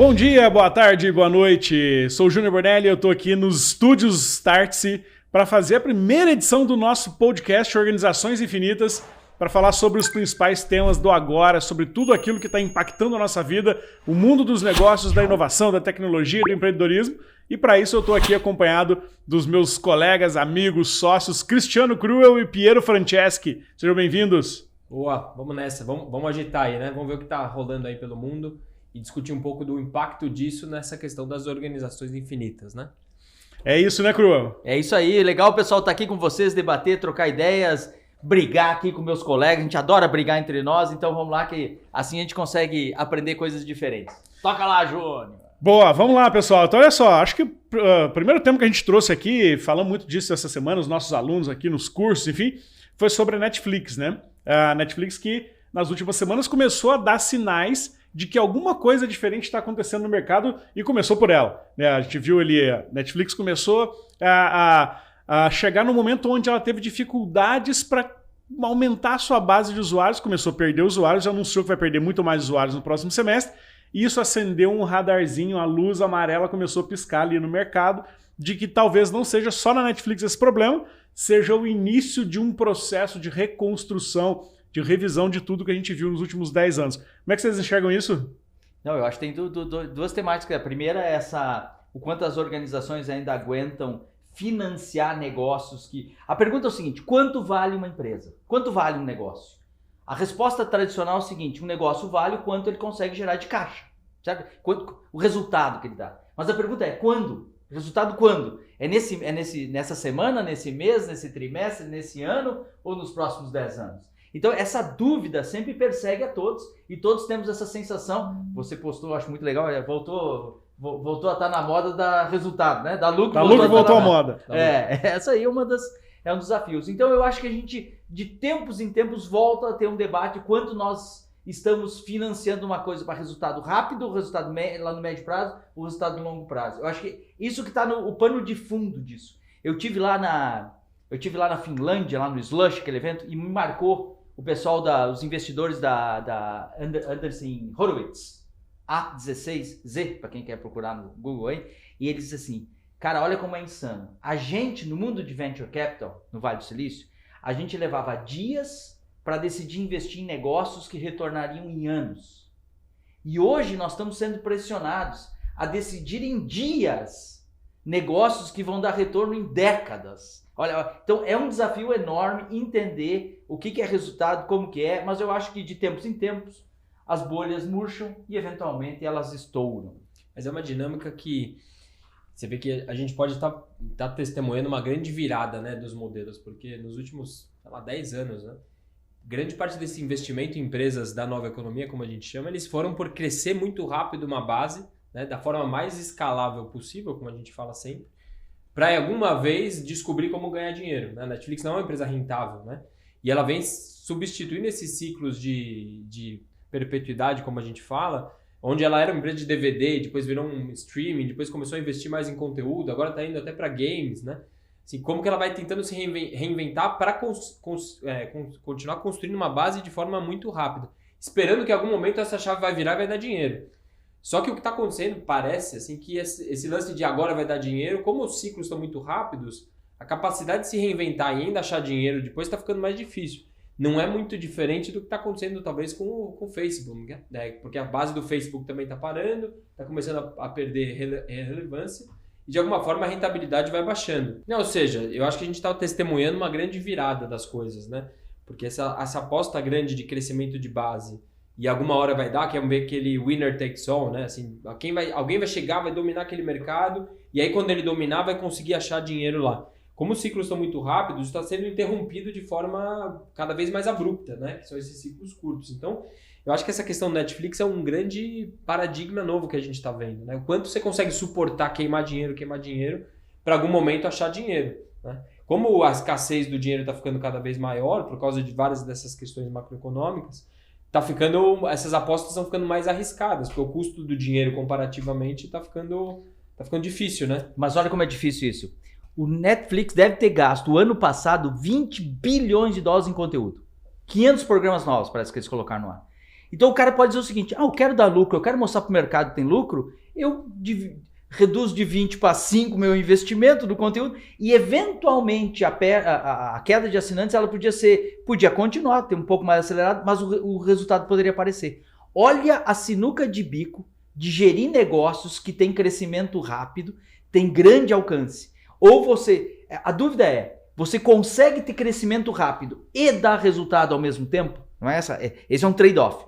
Bom dia, boa tarde, boa noite. Sou o Júnior Bornelli e eu estou aqui nos estúdios Startse para fazer a primeira edição do nosso podcast Organizações Infinitas, para falar sobre os principais temas do agora, sobre tudo aquilo que está impactando a nossa vida, o mundo dos negócios, da inovação, da tecnologia e do empreendedorismo. E para isso eu estou aqui acompanhado dos meus colegas, amigos, sócios, Cristiano Cruel e Piero Franceschi. Sejam bem-vindos. Boa, vamos nessa, vamos agitar aí, né? Vamos ver o que está rolando aí pelo mundo e discutir um pouco do impacto disso nessa questão das organizações infinitas, né? É isso, né, Cruel? É isso aí, legal o pessoal estar aqui com vocês, debater, trocar ideias, brigar aqui com meus colegas, a gente adora brigar entre nós, então vamos lá que assim a gente consegue aprender coisas diferentes. Toca lá, Júnior! Boa, vamos lá, pessoal. Então, olha só, acho que o primeiro tema que a gente trouxe aqui, falamos muito disso essa semana, os nossos alunos aqui nos cursos, enfim, foi sobre a Netflix, né? A Netflix que nas últimas semanas começou a dar sinais de que alguma coisa diferente está acontecendo no mercado e começou por ela, né? A gente viu ali, a Netflix começou a chegar no momento onde ela teve dificuldades para aumentar a sua base de usuários, começou a perder usuários, já anunciou que vai perder muito mais usuários no próximo semestre, e isso acendeu um radarzinho, a luz amarela começou a piscar ali no mercado, de que talvez não seja só na Netflix esse problema, seja o início de um processo de reconstrução, de revisão de tudo que a gente viu nos últimos 10 anos. Como é que vocês enxergam isso? Não, eu acho que tem duas temáticas. A primeira é o quanto as organizações ainda aguentam financiar negócios que... A pergunta é o seguinte, quanto vale uma empresa? Quanto vale um negócio? A resposta tradicional é o seguinte, um negócio vale o quanto ele consegue gerar de caixa, certo? O resultado que ele dá. Mas a pergunta é, quando? Resultado quando? Nessa semana, nesse mês, nesse trimestre, nesse ano ou nos próximos 10 anos? Então essa dúvida sempre persegue a todos e todos temos essa sensação. Você postou, acho muito legal, voltou a estar na moda da resultado, né? Da lucro voltou à moda. Essa aí é um dos desafios. Então eu acho que a gente de tempos em tempos volta a ter um debate quanto nós estamos financiando uma coisa para resultado rápido, o resultado lá no médio prazo, o resultado no longo prazo. Eu acho que isso que está no pano de fundo disso. Eu tive lá na Finlândia, lá no Slush, aquele evento, e me marcou o pessoal os investidores da Andreessen Horowitz, A16Z, para quem quer procurar no Google aí, e eles dizem assim, cara, olha como é insano. A gente, no mundo de Venture Capital, no Vale do Silício, a gente levava dias para decidir investir em negócios que retornariam em anos. E hoje nós estamos sendo pressionados a decidir em dias negócios que vão dar retorno em décadas. Olha, então é um desafio enorme entender o que é resultado, como que é, mas eu acho que de tempos em tempos as bolhas murcham e eventualmente elas estouram. Mas é uma dinâmica que você vê que a gente pode estar testemunhando uma grande virada, né, dos modelos, porque nos últimos, 10 anos, né, grande parte desse investimento em empresas da nova economia, como a gente chama, eles foram por crescer muito rápido uma base, né, da forma mais escalável possível, como a gente fala sempre, para alguma vez descobrir como ganhar dinheiro. A Netflix não é uma empresa rentável, né? E ela vem substituindo esses ciclos de perpetuidade, como a gente fala, onde ela era uma empresa de DVD, depois virou um streaming, depois começou a investir mais em conteúdo, agora está indo até para games, né? Assim, como que ela vai tentando se reinventar para continuar construindo uma base de forma muito rápida, esperando que em algum momento essa chave vai virar e vai dar dinheiro. Só que o que está acontecendo parece assim, que esse lance de agora vai dar dinheiro, como os ciclos estão muito rápidos, a capacidade de se reinventar e ainda achar dinheiro depois está ficando mais difícil. Não é muito diferente do que está acontecendo talvez com o Facebook, né? Porque a base do Facebook também está parando, está começando a perder relevância e de alguma forma a rentabilidade vai baixando. Não, ou seja, eu acho que a gente está testemunhando uma grande virada das coisas, né? Porque essa aposta grande de crescimento de base e alguma hora vai dar, que é aquele winner takes all, né? Assim, alguém vai chegar, vai dominar aquele mercado, e aí quando ele dominar vai conseguir achar dinheiro lá. Como os ciclos estão muito rápidos, está sendo interrompido de forma cada vez mais abrupta, né? Que são esses ciclos curtos. Então, eu acho que essa questão do Netflix é um grande paradigma novo que a gente está vendo, né? O quanto você consegue suportar queimar dinheiro, para algum momento achar dinheiro, né? Como a escassez do dinheiro está ficando cada vez maior, por causa de várias dessas questões macroeconômicas, essas apostas estão ficando mais arriscadas, porque o custo do dinheiro comparativamente está ficando difícil, né? Mas olha como é difícil isso. O Netflix deve ter gasto o ano passado 20 bilhões de dólares em conteúdo. 500 programas novos parece que eles colocaram no ar. Então o cara pode dizer o seguinte, eu quero dar lucro, eu quero mostrar para o mercado que tem lucro, eu reduzo de 20 para 5 meu investimento do conteúdo e eventualmente a queda de assinantes ela podia continuar, ter um pouco mais acelerado, mas o resultado poderia aparecer. Olha a sinuca de bico de gerir negócios que tem crescimento rápido, tem grande alcance. Ou a dúvida é, você consegue ter crescimento rápido e dar resultado ao mesmo tempo? Não é essa? Esse é um trade-off.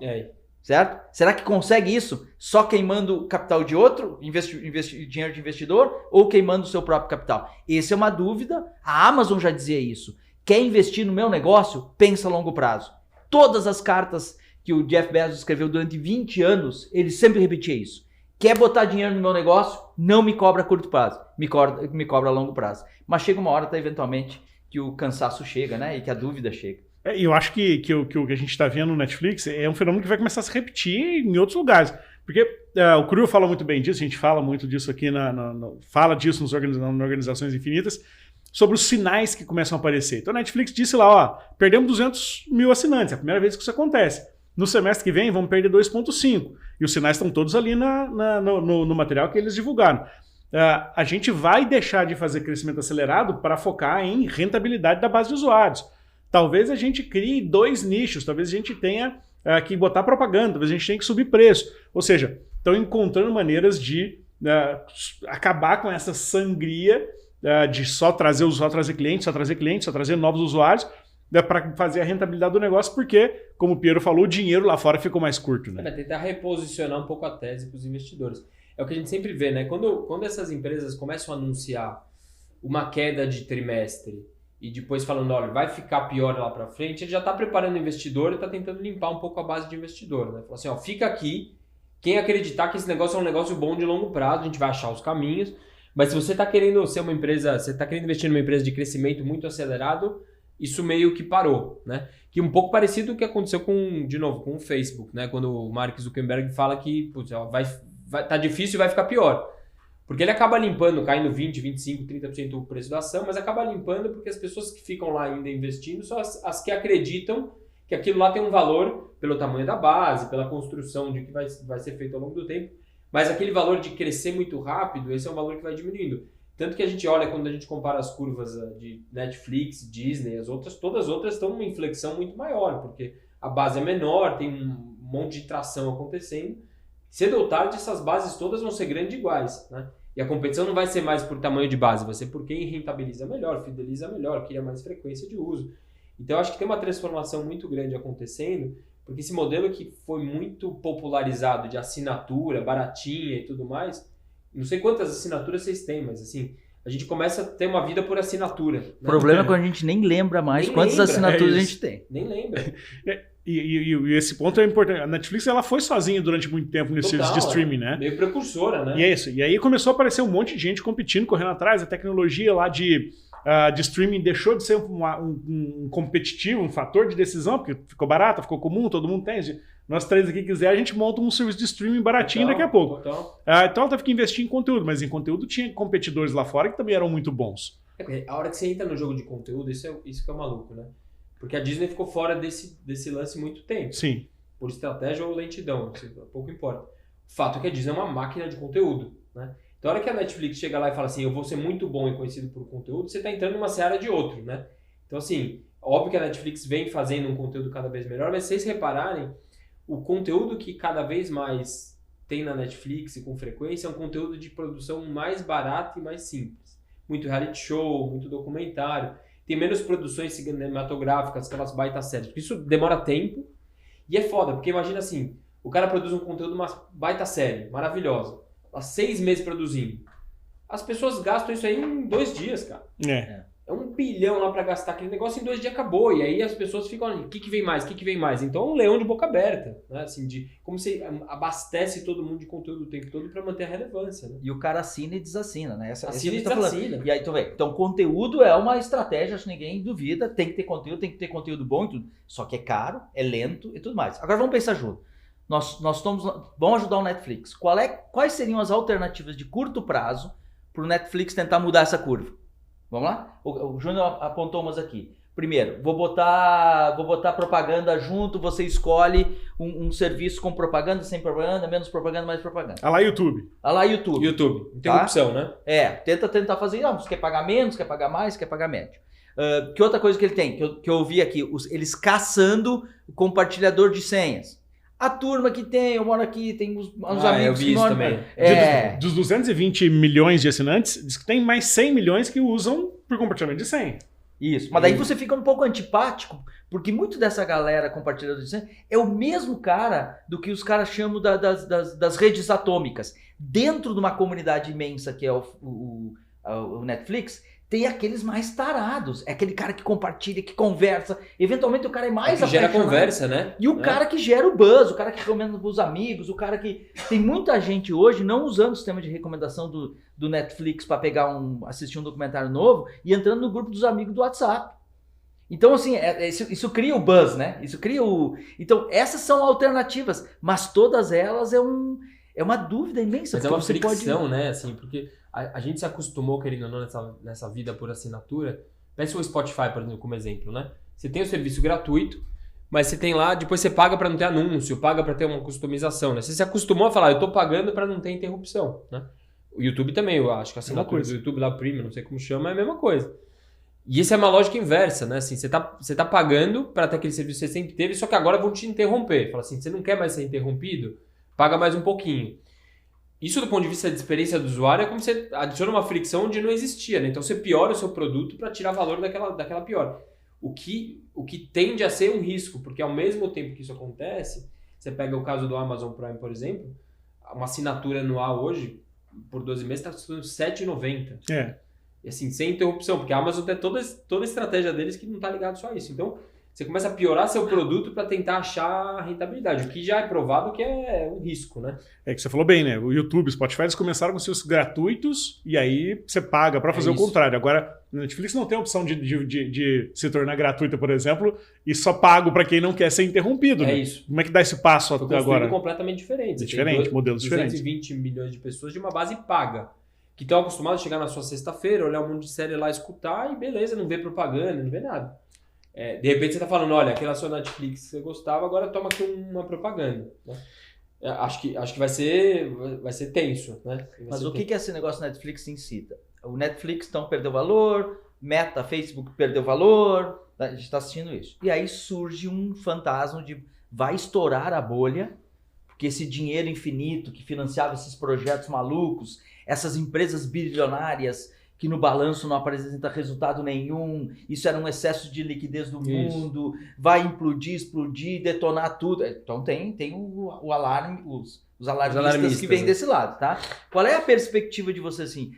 Certo? Será que consegue isso só queimando capital de outro, dinheiro de investidor, ou queimando o seu próprio capital? Essa é uma dúvida. A Amazon já dizia isso. Quer investir no meu negócio? Pensa a longo prazo. Todas as cartas que o Jeff Bezos escreveu durante 20 anos, ele sempre repetia isso. Quer botar dinheiro no meu negócio? Não me cobra a curto prazo, me cobra a longo prazo. Mas chega uma hora, eventualmente, que o cansaço chega, né? E que a dúvida chega. Eu acho que o que a gente está vendo no Netflix é um fenômeno que vai começar a se repetir em outros lugares. Porque o Cruel fala muito bem disso, a gente fala muito disso aqui, fala disso nas Organizações Infinitas, sobre os sinais que começam a aparecer. Então a Netflix disse lá, perdemos 200 mil assinantes, é a primeira vez que isso acontece. No semestre que vem vamos perder 2,5. E os sinais estão todos ali no material que eles divulgaram. A gente vai deixar de fazer crescimento acelerado para focar em rentabilidade da base de usuários. Talvez a gente crie 2 nichos, talvez a gente tenha que botar propaganda, talvez a gente tenha que subir preço. Ou seja, estão encontrando maneiras de acabar com essa sangria de só trazer clientes, só trazer novos usuários, para fazer a rentabilidade do negócio, porque, como o Piero falou, o dinheiro lá fora ficou mais curto. Né? Tentar reposicionar um pouco a tese para os investidores. É o que a gente sempre vê, né? Quando essas empresas começam a anunciar uma queda de trimestre e depois falando, olha, vai ficar pior lá para frente, ele já está preparando o investidor e está tentando limpar um pouco a base de investidor. Né? Fala assim, fica aqui, quem acreditar que esse negócio é um negócio bom de longo prazo, a gente vai achar os caminhos, mas se você está querendo ser uma empresa, você está querendo investir numa empresa de crescimento muito acelerado, isso meio que parou, né? Que um pouco parecido com o que aconteceu com o Facebook, né? Quando o Mark Zuckerberg fala que tá difícil e vai ficar pior. Porque ele acaba limpando, caindo 20, 25, 30% o preço da ação, mas acaba limpando porque as pessoas que ficam lá ainda investindo são as que acreditam que aquilo lá tem um valor pelo tamanho da base, pela construção de que vai ser feito ao longo do tempo, mas aquele valor de crescer muito rápido, esse é um valor que vai diminuindo. Tanto que a gente olha, quando a gente compara as curvas de Netflix, Disney, todas as outras estão numa inflexão muito maior, porque a base é menor, tem um monte de tração acontecendo. Cedo ou tarde, essas bases todas vão ser grandes iguais, né? E a competição não vai ser mais por tamanho de base, vai ser por quem rentabiliza melhor, fideliza melhor, cria mais frequência de uso. Então, eu acho que tem uma transformação muito grande acontecendo, porque esse modelo que foi muito popularizado de assinatura, baratinha e tudo mais, não sei quantas assinaturas vocês têm, mas assim, a gente começa a ter uma vida por assinatura. Né? O problema é quando a gente nem lembra mais quantas assinaturas a gente tem. Nem lembra. E esse ponto é importante. A Netflix ela foi sozinha durante muito tempo nesse serviço de streaming, né? Meio precursora, né? E é isso. E aí começou a aparecer um monte de gente competindo, correndo atrás. A tecnologia lá de streaming deixou de ser um competitivo, um fator de decisão, porque ficou barato, ficou comum, todo mundo tem. Nós três aqui quiser, a gente monta um serviço de streaming baratinho daqui a pouco. Então ela teve que investir em conteúdo, mas em conteúdo tinha competidores lá fora que também eram muito bons. A hora que você entra no jogo de conteúdo, isso que é maluco, né? Porque a Disney ficou fora desse lance muito tempo. Sim. Por estratégia ou lentidão, pouco importa. O fato é que a Disney é uma máquina de conteúdo, né? Então a hora que a Netflix chega lá e fala assim, eu vou ser muito bom e conhecido por conteúdo, você está entrando numa seara de outro, né? Então assim, óbvio que a Netflix vem fazendo um conteúdo cada vez melhor, mas se vocês repararem, o conteúdo que cada vez mais tem na Netflix e com frequência é um conteúdo de produção mais barato e mais simples. Muito reality show, muito documentário. Tem menos produções cinematográficas, aquelas baita séries. Porque isso demora tempo e é foda, porque imagina assim, o cara produz um conteúdo, uma baita série, maravilhosa. Há 6 meses produzindo. As pessoas gastam isso aí em 2 dias, cara. É 1 bilhão lá pra gastar aquele negócio, em 2 dias acabou. E aí as pessoas ficam ali, o que vem mais? O que vem mais? Então é um leão de boca aberta, né? Assim, como você abastece todo mundo de conteúdo o tempo todo pra manter a relevância, né? E o cara assina e desassina, né? Assina e desassina. E aí, então conteúdo é uma estratégia, acho que ninguém duvida, tem que ter conteúdo bom e tudo. Só que é caro, é lento e tudo mais. Agora vamos pensar junto. Nós vamos ajudar o Netflix. Quais seriam as alternativas de curto prazo para o Netflix tentar mudar essa curva? Vamos lá? O Júnior apontou umas aqui. Primeiro, vou botar propaganda junto, você escolhe um serviço com propaganda, sem propaganda, menos propaganda, mais propaganda. Ah lá, YouTube. Ah lá, YouTube. Interrupção, né? Tenta fazer, você quer pagar menos, quer pagar mais, quer pagar médio. Que outra coisa que ele tem, que eu ouvi aqui, eles caçando o compartilhador de senhas. A turma que tem, eu moro aqui, tem uns amigos eu vi que isso moram... também. Dos 220 milhões de assinantes, diz que tem mais 100 milhões que usam por compartilhamento de senha. Isso, mas daí você fica um pouco antipático, porque muito dessa galera compartilhador de senha é o mesmo cara do que os caras chamam das redes atômicas. Dentro de uma comunidade imensa que é o Netflix, tem aqueles mais tarados. É aquele cara que compartilha, que conversa. Eventualmente o cara é mais que gera apaixonado. conversa, né? E o cara que gera o buzz, o cara que recomenda pros amigos, o cara que... Tem muita gente hoje não usando o sistema de recomendação do Netflix para assistir um documentário novo e entrando no grupo dos amigos do WhatsApp. Então, assim, isso cria o buzz, né? Isso cria o... Então, essas são alternativas, mas todas elas é uma dúvida imensa. Mas é uma fricção, né? Assim, porque a gente se acostumou, querendo ou não, nessa vida por assinatura. Pensa o Spotify, por exemplo, como exemplo, né? Você tem o serviço gratuito, mas você tem lá, depois você paga para não ter anúncio, paga para ter uma customização, né? Você se acostumou a falar, eu tô pagando para não ter interrupção, né? O YouTube também, eu acho que a assinatura do YouTube lá, Premium, não sei como chama, é a mesma coisa. E essa é uma lógica inversa, né? Assim, você tá pagando para ter aquele serviço que você sempre teve, só que agora vão te interromper. Fala assim, você não quer mais ser interrompido? Paga mais um pouquinho. Isso do ponto de vista de experiência do usuário é como você adiciona uma fricção onde não existia, né? Então você piora o seu produto para tirar valor daquela pior. O que tende a ser um risco, porque ao mesmo tempo que isso acontece, você pega o caso do Amazon Prime, por exemplo, uma assinatura anual hoje, por 12 meses, está custando R$7,90. E assim, sem interrupção, porque a Amazon tem toda a estratégia deles que não está ligado só a isso. Então, você começa a piorar seu produto para tentar achar rentabilidade, o que já é provado que é um risco, né? É que você falou bem, né? O YouTube, o Spotify, eles começaram com seus gratuitos e aí você paga para fazer o contrário. Agora, a Netflix não tem a opção de se tornar gratuita, por exemplo, e só pago para quem não quer ser interrompido. Né? Isso. Como é que dá esse passo agora? Agora? Completamente diferente. Modelos diferentes. 220 milhões de pessoas de uma base paga, que estão acostumados a chegar na sua sexta-feira, olhar um monte de série lá, escutar e beleza, não vê propaganda, não vê nada. De repente você está falando, olha, aquela sua Netflix que você gostava, agora toma aqui uma propaganda. Né? Acho que vai ser tenso. Né? Mas o que esse negócio Netflix incita? O Netflix então perdeu valor, Meta, Facebook perdeu valor, a gente está assistindo isso. E aí surge um fantasma de vai estourar a bolha, porque esse dinheiro infinito que financiava esses projetos malucos, essas empresas bilionárias que no balanço não apresenta resultado nenhum, isso era um excesso de liquidez do mundo, vai implodir, detonar tudo. Então tem o alarme, os alarmistas que vêm desse lado, tá? Qual é a perspectiva de você assim?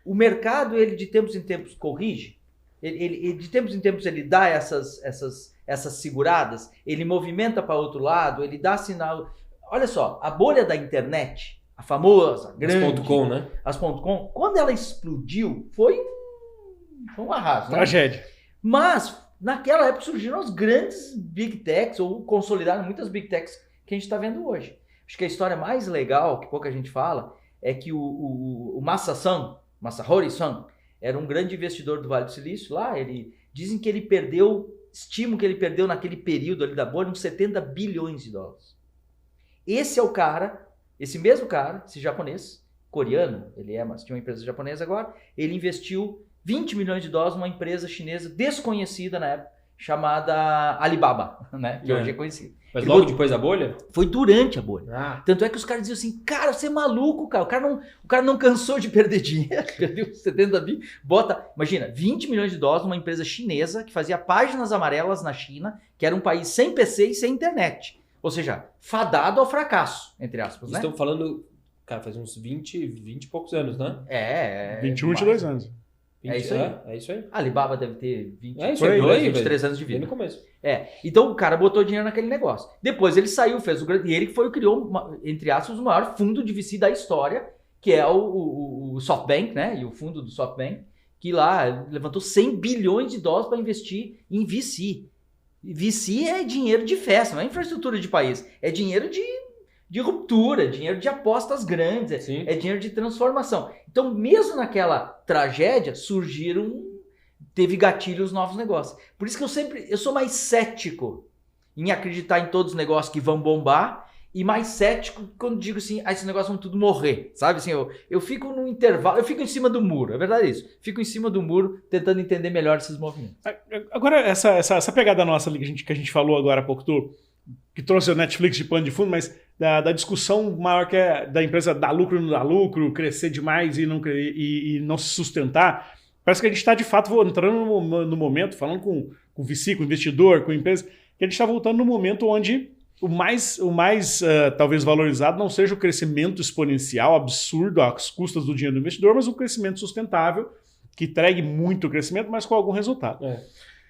O mercado, ele de tempos em tempos corrige? Ele de tempos em tempos ele dá essas seguradas? Ele movimenta para outro lado? Ele dá sinal... Olha só, a bolha da internet... A famosa, grande... As.com, né? As.com, quando ela explodiu, foi um arraso. Tragédia. Né? Mas, naquela época surgiram as grandes Big Techs, ou consolidaram muitas Big Techs que a gente está vendo hoje. Acho que a história mais legal, que pouca gente fala, é que o Masayoshi-son, era um grande investidor do Vale do Silício lá. Dizem que ele estimam que ele perdeu naquele período ali da bolha uns 70 bilhões de dólares. Esse é o cara... Esse mesmo cara, esse japonês, coreano, mas tinha uma empresa japonesa agora, ele investiu 20 milhões de dólares numa empresa chinesa desconhecida na época, chamada Alibaba, né? Que hoje é conhecida. Mas logo depois da bolha? Foi durante a bolha. Tanto é que os caras diziam assim, cara, você é maluco, cara. O cara não cansou de perder dinheiro, perdeu 70 bi. Imagina, 20 milhões de dólares numa empresa chinesa que fazia páginas amarelas na China, que era um país sem PC e sem internet. Ou seja, fadado ao fracasso, entre aspas, né? Estão falando, cara, faz uns 20 e poucos anos, né? 21, 22 anos. 20, é isso aí. A Alibaba deve ter 23 anos de vida. No começo. Então o cara botou dinheiro naquele negócio. Depois ele saiu, fez o grande... E ele criou, entre aspas, o maior fundo de VC da história, que é o SoftBank, né? E o fundo do SoftBank, que lá levantou 100 bilhões de dólares para investir em VC. VC é dinheiro de festa, não é infraestrutura de país. É dinheiro de ruptura, dinheiro de apostas grandes, é dinheiro de transformação. Então, mesmo naquela tragédia, surgiram teve gatilhos novos negócios. Por isso que eu sou mais cético em acreditar em todos os negócios que vão bombar e mais cético quando digo assim, esses negócios vão tudo morrer, sabe? Assim, eu fico no intervalo, eu fico em cima do muro, é verdade isso. Fico em cima do muro tentando entender melhor esses movimentos. Agora, essa pegada nossa ali que a gente falou agora há pouco, que trouxe o Netflix de pano de fundo, mas da discussão maior que é da empresa dar lucro ou não dar lucro, crescer demais e não se sustentar, parece que a gente está de fato entrando no momento, falando com VC, com investidor, com empresa, que a gente está voltando no momento onde o mais talvez valorizado não seja o crescimento exponencial, absurdo, às custas do dinheiro do investidor, mas um crescimento sustentável, que entregue muito crescimento, mas com algum resultado.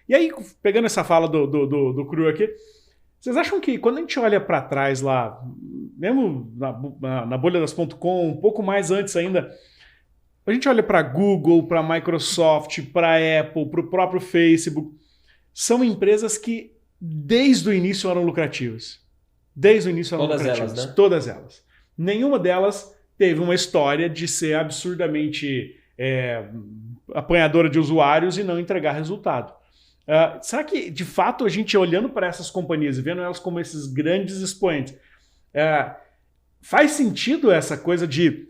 E aí, pegando essa fala do Cru aqui, vocês acham que quando a gente olha para trás lá, mesmo na bolha das .com, um pouco mais antes ainda, a gente olha para Google, para Microsoft, para Apple, para o próprio Facebook, são empresas que desde o início eram lucrativas. Desde o início eram lucrativas. Elas, né? Todas elas. Nenhuma delas teve uma história de ser absurdamente apanhadora de usuários e não entregar resultado. Será que, de fato, a gente olhando para essas companhias e vendo elas como esses grandes expoentes, faz sentido essa coisa de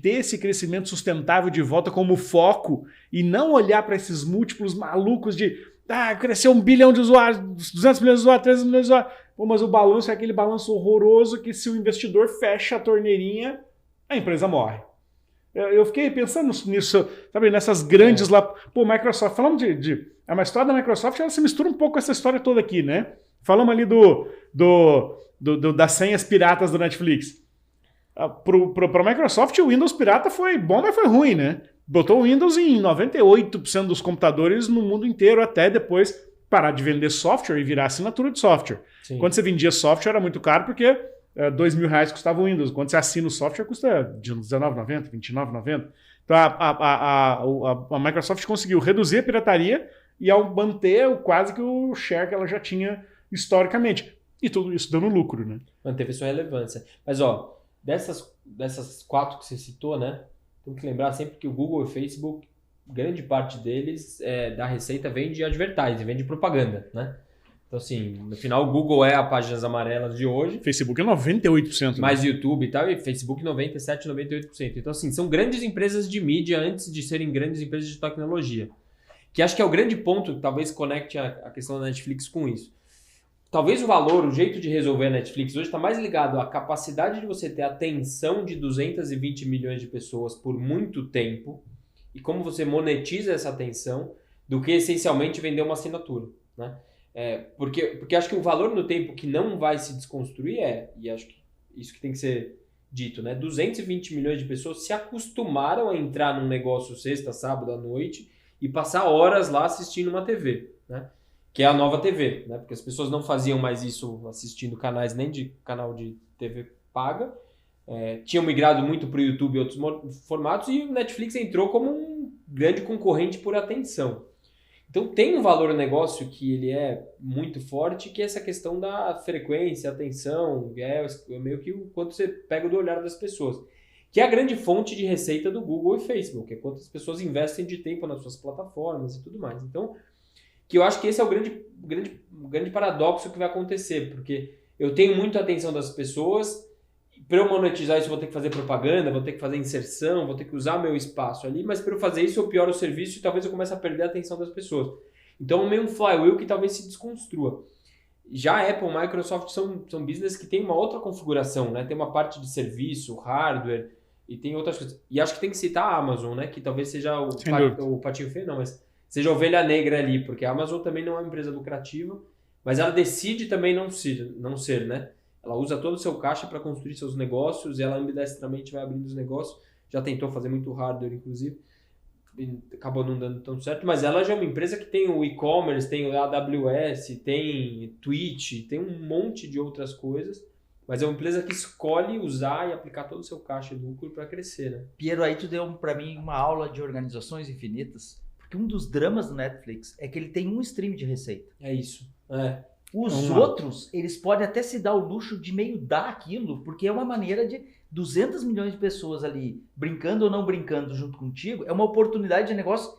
ter esse crescimento sustentável de volta como foco e não olhar para esses múltiplos malucos de cresceu 1 bilhão de usuários, 200 milhões de usuários, 300 milhões de usuários. Pô, mas o balanço é aquele balanço horroroso que se o investidor fecha a torneirinha, a empresa morre. Eu fiquei pensando nisso, sabe, nessas grandes lá. Pô, Microsoft, falamos a história da Microsoft, ela se mistura um pouco com essa história toda aqui, né? Falamos ali das senhas piratas do Netflix. Para a Microsoft, o Windows pirata foi bom, mas foi ruim, né? Botou o Windows em 98% dos computadores no mundo inteiro, até depois parar de vender software e virar assinatura de software. Sim. Quando você vendia software era muito caro porque R$2.000 custava o Windows. Quando você assina o software custa R$19,90, R$29,90. Então a Microsoft conseguiu reduzir a pirataria e ao manter quase que o share que ela já tinha historicamente. E tudo isso dando lucro, né? Manteve sua relevância. Mas dessas 4 que você citou, né? Tem que lembrar sempre que o Google e o Facebook, grande parte deles da receita vem de advertising, vem de propaganda, né? Então, assim, no final o Google é a páginas amarelas de hoje. Facebook é 98%. Mais YouTube e tal, e Facebook 97%, 98%. Então, assim, são grandes empresas de mídia antes de serem grandes empresas de tecnologia. Que acho que é o grande ponto, talvez conecte a questão da Netflix com isso. Talvez o jeito de resolver a Netflix hoje está mais ligado à capacidade de você ter atenção de 220 milhões de pessoas por muito tempo e como você monetiza essa atenção do que essencialmente vender uma assinatura, né? Porque acho que o valor no tempo que não vai se desconstruir e acho que isso que tem que ser dito, né? 220 milhões de pessoas se acostumaram a entrar num negócio sexta, sábado à noite e passar horas lá assistindo uma TV, né? Que é a nova TV, né? Porque as pessoas não faziam mais isso assistindo canais nem de canal de TV paga, tinham migrado muito para o YouTube e outros formatos e o Netflix entrou como um grande concorrente por atenção. Então tem um valor no negócio que ele é muito forte, que é essa questão da frequência, atenção, meio que o quanto você pega do olhar das pessoas. Que é a grande fonte de receita do Google e Facebook, é quanto as pessoas investem de tempo nas suas plataformas e tudo mais. Então, que eu acho que esse é o grande paradoxo que vai acontecer, porque eu tenho muita atenção das pessoas, para eu monetizar isso eu vou ter que fazer propaganda, vou ter que fazer inserção, vou ter que usar meu espaço ali, mas para eu fazer isso eu pioro o serviço e talvez eu comece a perder a atenção das pessoas. Então é meio um flywheel que talvez se desconstrua. Já a Apple e a Microsoft são business que tem uma outra configuração, né? Tem uma parte de serviço, hardware e tem outras coisas. E acho que tem que citar a Amazon, né? Que talvez seja o patinho feio, não, mas seja a ovelha negra ali, porque a Amazon também não é uma empresa lucrativa, mas ela decide também não ser, né? Ela usa todo o seu caixa para construir seus negócios e ela ambidestramente vai abrindo os negócios. Já tentou fazer muito hardware, inclusive, e acabou não dando tão certo, mas ela já é uma empresa que tem o e-commerce, tem o AWS, tem Twitch, tem um monte de outras coisas, mas é uma empresa que escolhe usar e aplicar todo o seu caixa de lucro para crescer, né? Piero, aí tu deu para mim uma aula de organizações infinitas. Porque um dos dramas do Netflix é que ele tem um stream de receita. É isso. Os outros, eles podem até se dar o luxo de meio dar aquilo, porque é uma maneira de 200 milhões de pessoas ali brincando ou não brincando junto contigo, é uma oportunidade de negócio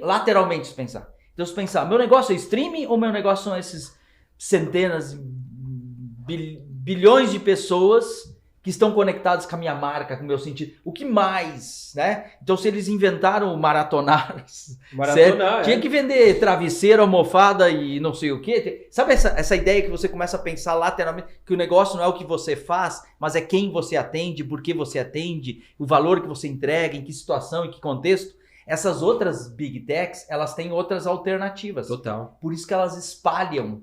lateralmente se pensar. Então se pensar, meu negócio é streaming ou meu negócio são esses centenas, bilhões de pessoas que estão conectadas com a minha marca, com o meu sentido. O que mais, né? Então se eles inventaram maratonar, tinha que vender travesseiro, almofada e não sei o quê. Sabe essa ideia que você começa a pensar lateralmente, que o negócio não é o que você faz, mas é quem você atende, por que você atende, o valor que você entrega, em que situação, em que contexto. Essas outras Big Techs, elas têm outras alternativas. Total. Por isso que elas espalham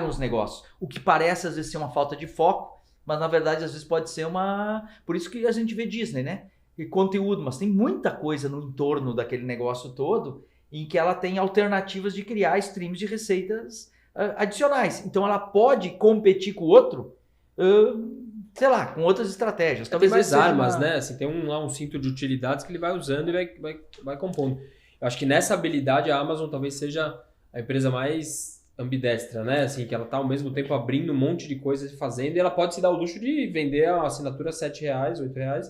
os negócios. O que parece às vezes ser uma falta de foco, mas na verdade às vezes pode ser uma... Por isso que a gente vê Disney, né? E conteúdo, mas tem muita coisa no entorno daquele negócio todo em que ela tem alternativas de criar streams de receitas adicionais. Então ela pode competir com o outro, sei lá, com outras estratégias. Talvez mais armas, né? Assim, tem um cinto de utilidades que ele vai usando e vai compondo. Eu acho que nessa habilidade a Amazon talvez seja a empresa mais ambidestra, né? Assim, que ela tá ao mesmo tempo abrindo um monte de coisas e fazendo, e ela pode se dar o luxo de vender a assinatura R$7, R$8,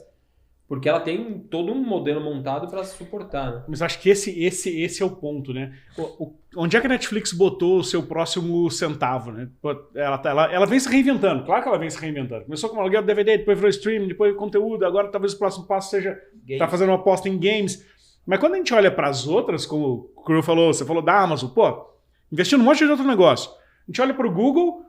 porque ela tem todo um modelo montado para suportar, né? Mas acho que esse é o ponto, né? Onde é que a Netflix botou o seu próximo centavo, né? Ela vem se reinventando, claro que ela vem se reinventando. Começou com aluguel de DVD, depois virou streaming, depois conteúdo, agora talvez o próximo passo seja tá fazendo uma aposta em games. Mas quando a gente olha para as outras, como o Cru falou, você falou da Amazon, investindo um monte de outro negócio. A gente olha para o Google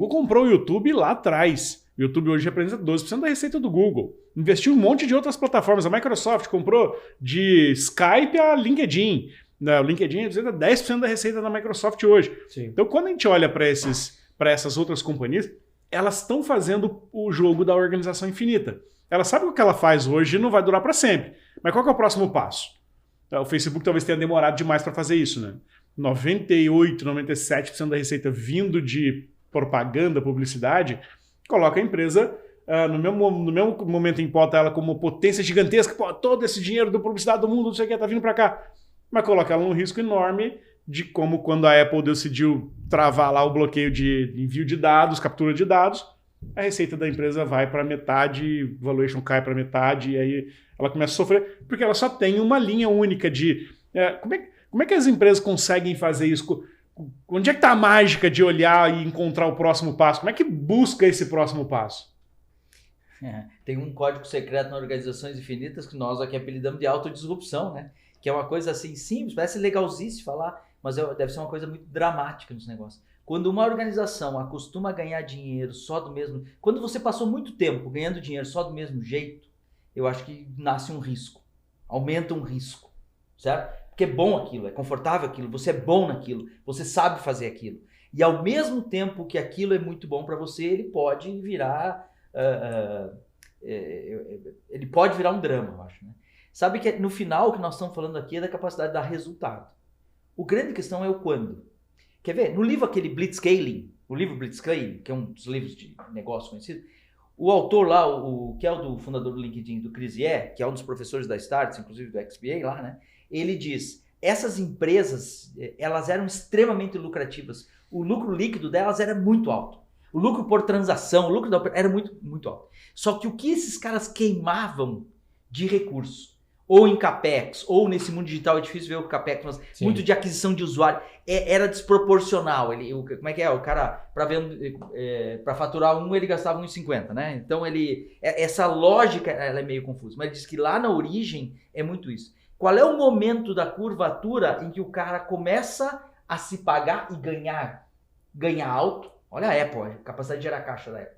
comprou o YouTube lá atrás. O YouTube hoje representa 12% da receita do Google. Investiu em um monte de outras plataformas. A Microsoft comprou de Skype a LinkedIn. O LinkedIn representa 10% da receita da Microsoft hoje. Sim. Então, quando a gente olha para essas outras companhias, elas estão fazendo o jogo da organização infinita. Ela sabe que o que ela faz hoje não vai durar para sempre. Mas qual que é o próximo passo? O Facebook talvez tenha demorado demais para fazer isso, né? 98%, 97% da receita vindo de propaganda, publicidade, coloca a empresa no mesmo momento impota ela como potência gigantesca, todo esse dinheiro da publicidade do mundo, não sei o que, tá vindo para cá. Mas coloca ela num risco enorme de como quando a Apple decidiu travar lá o bloqueio de envio de dados, captura de dados, a receita da empresa vai para metade, o valuation cai para metade, e aí ela começa a sofrer, porque ela só tem uma linha única de... Como é que as empresas conseguem fazer isso? Onde é que está a mágica de olhar e encontrar o próximo passo? Como é que busca esse próximo passo? Tem um código secreto nas organizações infinitas que nós aqui apelidamos de autodisrupção, né? Que é uma coisa assim simples, parece legalzice falar, mas deve ser uma coisa muito dramática nos negócios. Quando uma organização acostuma a ganhar dinheiro só do mesmo... Quando você passou muito tempo ganhando dinheiro só do mesmo jeito, eu acho que nasce um risco, aumenta um risco, certo? Porque é bom aquilo, é confortável aquilo, você é bom naquilo, você sabe fazer aquilo. E ao mesmo tempo que aquilo é muito bom para você, ele pode virar um drama, eu acho. Né? Sabe que no final o que nós estamos falando aqui é da capacidade de dar resultado. O grande questão é o quando. Quer ver? No livro aquele Blitzscaling, o livro Blitzscaling, que é um dos livros de negócio conhecido, o autor lá, que é o do fundador do LinkedIn, do Chris Ye, que é um dos professores da Starts, inclusive do XPA lá, né? Ele diz, essas empresas, elas eram extremamente lucrativas. O lucro líquido delas era muito alto. O lucro por transação, o lucro era muito, muito alto. Só que o que esses caras queimavam de recurso, ou em CAPEX, ou nesse mundo digital, é difícil ver o CAPEX, mas sim, muito de aquisição de usuário, era desproporcional. Como é que é? O cara, para faturar ele gastava 1,50, né? Então, essa lógica ela é meio confusa. Mas ele diz que lá na origem é muito isso. Qual é o momento da curvatura em que o cara começa a se pagar e ganhar alto? Olha a Apple, a capacidade de gerar caixa da Apple.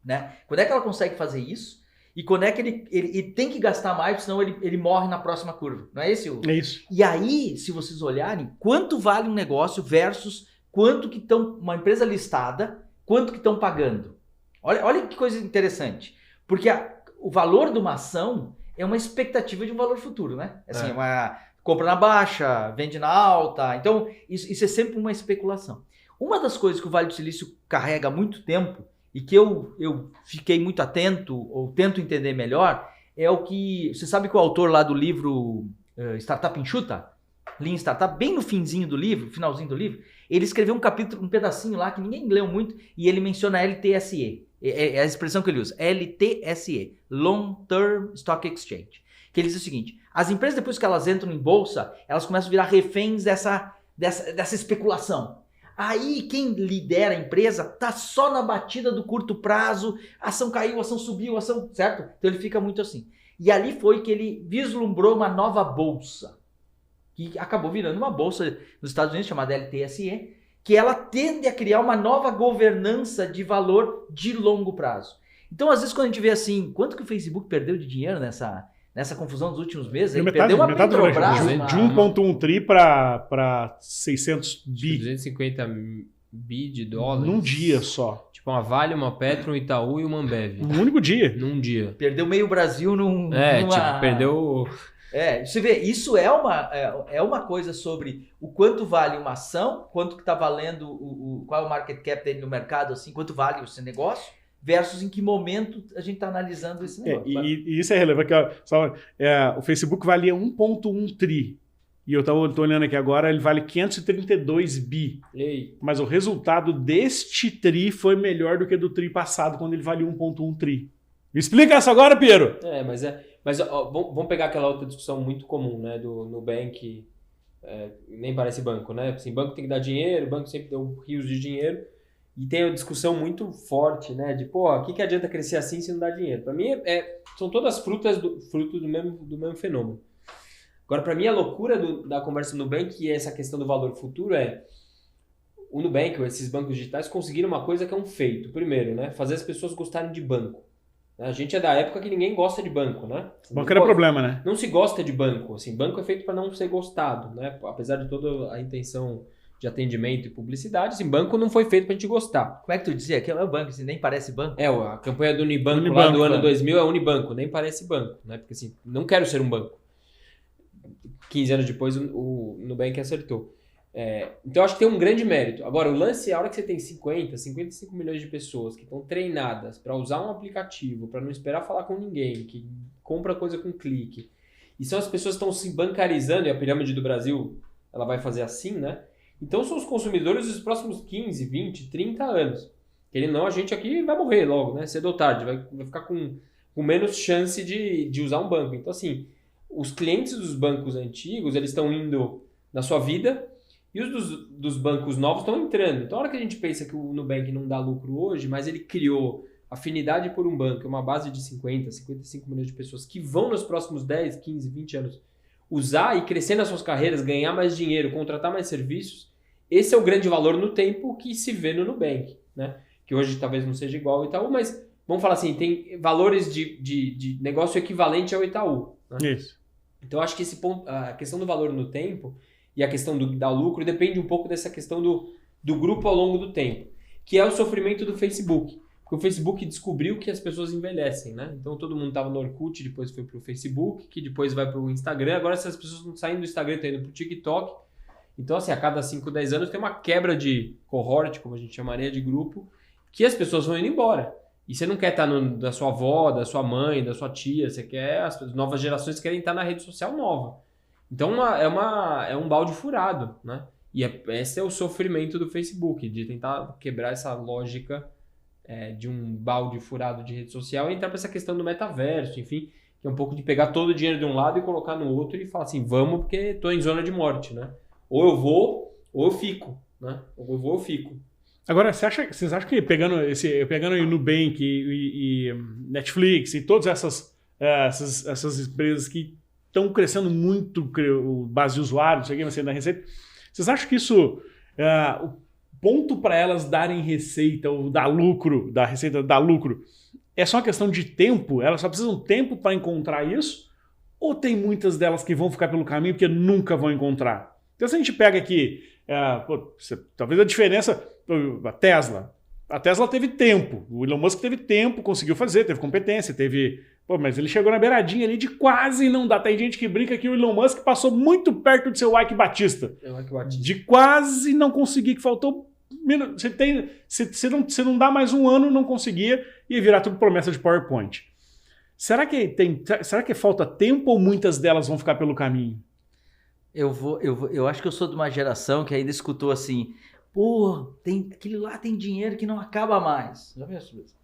Né? Quando é que ela consegue fazer isso? E quando é que ele tem que gastar mais, senão ele morre na próxima curva. Não é esse? É isso. E aí, se vocês olharem, quanto vale um negócio versus quanto que estão, uma empresa listada, quanto que estão pagando. Olha que coisa interessante. Porque o valor de uma ação é uma expectativa de um valor futuro, né? Assim, uma compra na baixa, vende na alta. Então, isso é sempre uma especulação. Uma das coisas que o Vale do Silício carrega há muito tempo e que eu fiquei muito atento, ou tento entender melhor, é o que... Você sabe que o autor lá do livro Startup Enxuta, Lean Startup, bem no finzinho do livro, finalzinho do livro, ele escreveu um capítulo, um pedacinho lá que ninguém leu muito, e ele menciona LTSE. É a expressão que ele usa, LTSE, Long Term Stock Exchange. que ele diz o seguinte, as empresas depois que elas entram em bolsa, elas começam a virar reféns dessa especulação. Aí quem lidera a empresa tá só na batida do curto prazo, ação caiu, ação subiu, ação, certo? Então ele fica muito assim. E ali foi que ele vislumbrou uma nova bolsa, que acabou virando uma bolsa nos Estados Unidos chamada LTSE, que ela tende a criar uma nova governança de valor de longo prazo. Então, às vezes, quando a gente vê assim, quanto que o Facebook perdeu de dinheiro nessa confusão dos últimos meses, ele perdeu uma Petrobras. De 1,1 tri para 600 bi. 250 bi de dólares. Num dia só. Tipo uma Vale, uma Petro, um Itaú e uma Ambev. Num único dia. Num dia. Perdeu meio Brasil numa... tipo, perdeu... Você vê, isso é uma coisa sobre o quanto vale uma ação, quanto que está valendo, qual é o market cap dele no mercado, assim, quanto vale o seu negócio, versus em que momento a gente está analisando esse negócio. E isso é relevante. O Facebook valia 1,1 tri. E eu tô olhando aqui agora, ele vale 532 bi. Ei. Mas o resultado deste tri foi melhor do que do tri passado, quando ele valia 1,1 tri. Me explica isso agora, Piero! Mas ó, vamos pegar aquela outra discussão muito comum, né? Do Nubank, nem parece banco, né? Assim, banco tem que dar dinheiro, banco sempre deu rios de dinheiro. E tem uma discussão muito forte, né? De, o que adianta crescer assim se não dá dinheiro? Para mim, são todas frutos do mesmo fenômeno. Agora, para mim, a loucura da conversa do Nubank e essa questão do valor futuro o Nubank, ou esses bancos digitais, conseguiram uma coisa que é um feito. Primeiro, né? Fazer as pessoas gostarem de banco. A gente é da época que ninguém gosta de banco, né? Banco era problema, né? Não se gosta de banco. Assim, banco é feito para não ser gostado, né? Apesar de toda a intenção de atendimento e publicidade, assim, banco não foi feito pra gente gostar. Como é que tu dizia? Que é o banco, assim, nem parece banco. A campanha do Unibanco lá do ano 2000 é Unibanco, nem parece banco, né? Porque assim, não quero ser um banco. 15 anos depois o Nubank acertou. Então eu acho que tem um grande mérito. Agora, o lance é a hora que você tem 55 milhões de pessoas que estão treinadas para usar um aplicativo, para não esperar falar com ninguém, que compra coisa com clique. E são as pessoas que estão se bancarizando, e a pirâmide do Brasil ela vai fazer assim, né? Então são os consumidores dos próximos 15, 20, 30 anos. Querendo ou não, a gente aqui vai morrer logo, né? Cedo ou tarde, vai ficar com menos chance de usar um banco. Então assim, os clientes dos bancos antigos, eles estão indo na sua vida, e os dos bancos novos estão entrando. Então, a hora que a gente pensa que o Nubank não dá lucro hoje, mas ele criou afinidade por um banco, uma base de 55 milhões de pessoas que vão nos próximos 10, 15, 20 anos usar e crescer nas suas carreiras, ganhar mais dinheiro, contratar mais serviços, esse é o grande valor no tempo que se vê no Nubank, né? Que hoje talvez não seja igual ao Itaú, mas vamos falar assim, tem valores de negócio equivalente ao Itaú. Né? Isso. Então, acho que esse ponto, a questão do valor no tempo e a questão do dar lucro depende um pouco dessa questão do grupo ao longo do tempo, que é o sofrimento do Facebook. Porque o Facebook descobriu que as pessoas envelhecem, né? Então todo mundo estava no Orkut, depois foi para o Facebook, que depois vai para o Instagram. Agora essas pessoas não saem do Instagram, estão indo para o TikTok. Então assim, a cada 5, 10 anos tem uma quebra de cohort, como a gente chamaria de grupo, que as pessoas vão indo embora. E você não quer estar da sua avó, da sua mãe, da sua tia, você quer, as novas gerações querem estar na rede social nova. Então é um balde furado, né? E esse é o sofrimento do Facebook, de tentar quebrar essa lógica de um balde furado de rede social e entrar para essa questão do metaverso, enfim, que é um pouco de pegar todo o dinheiro de um lado e colocar no outro e falar assim, vamos porque estou em zona de morte, né? Ou eu vou, ou eu fico, né? Ou eu vou, ou eu fico. Agora, vocês acham que pegando o Nubank e Netflix e todas essas empresas que estão crescendo muito base de usuários, não sei o que, da receita, vocês acham que isso, o ponto para elas darem receita ou dar lucro, da receita dar lucro, é só uma questão de tempo? Elas só precisam de tempo para encontrar isso? Ou tem muitas delas que vão ficar pelo caminho porque nunca vão encontrar? Então se a gente pega aqui, talvez a diferença, a Tesla teve tempo, o Elon Musk teve tempo, conseguiu fazer, teve competência, mas ele chegou na beiradinha ali de quase não dá. Tem gente que brinca que o Elon Musk passou muito perto de ser o Ike Batista. De quase não conseguir, que faltou... Se não dá mais um ano, não conseguia, ia virar tudo promessa de PowerPoint. Será que falta tempo ou muitas delas vão ficar pelo caminho? Eu acho que eu sou de uma geração que ainda escutou assim, aquele lá tem dinheiro que não acaba mais. Já viu isso?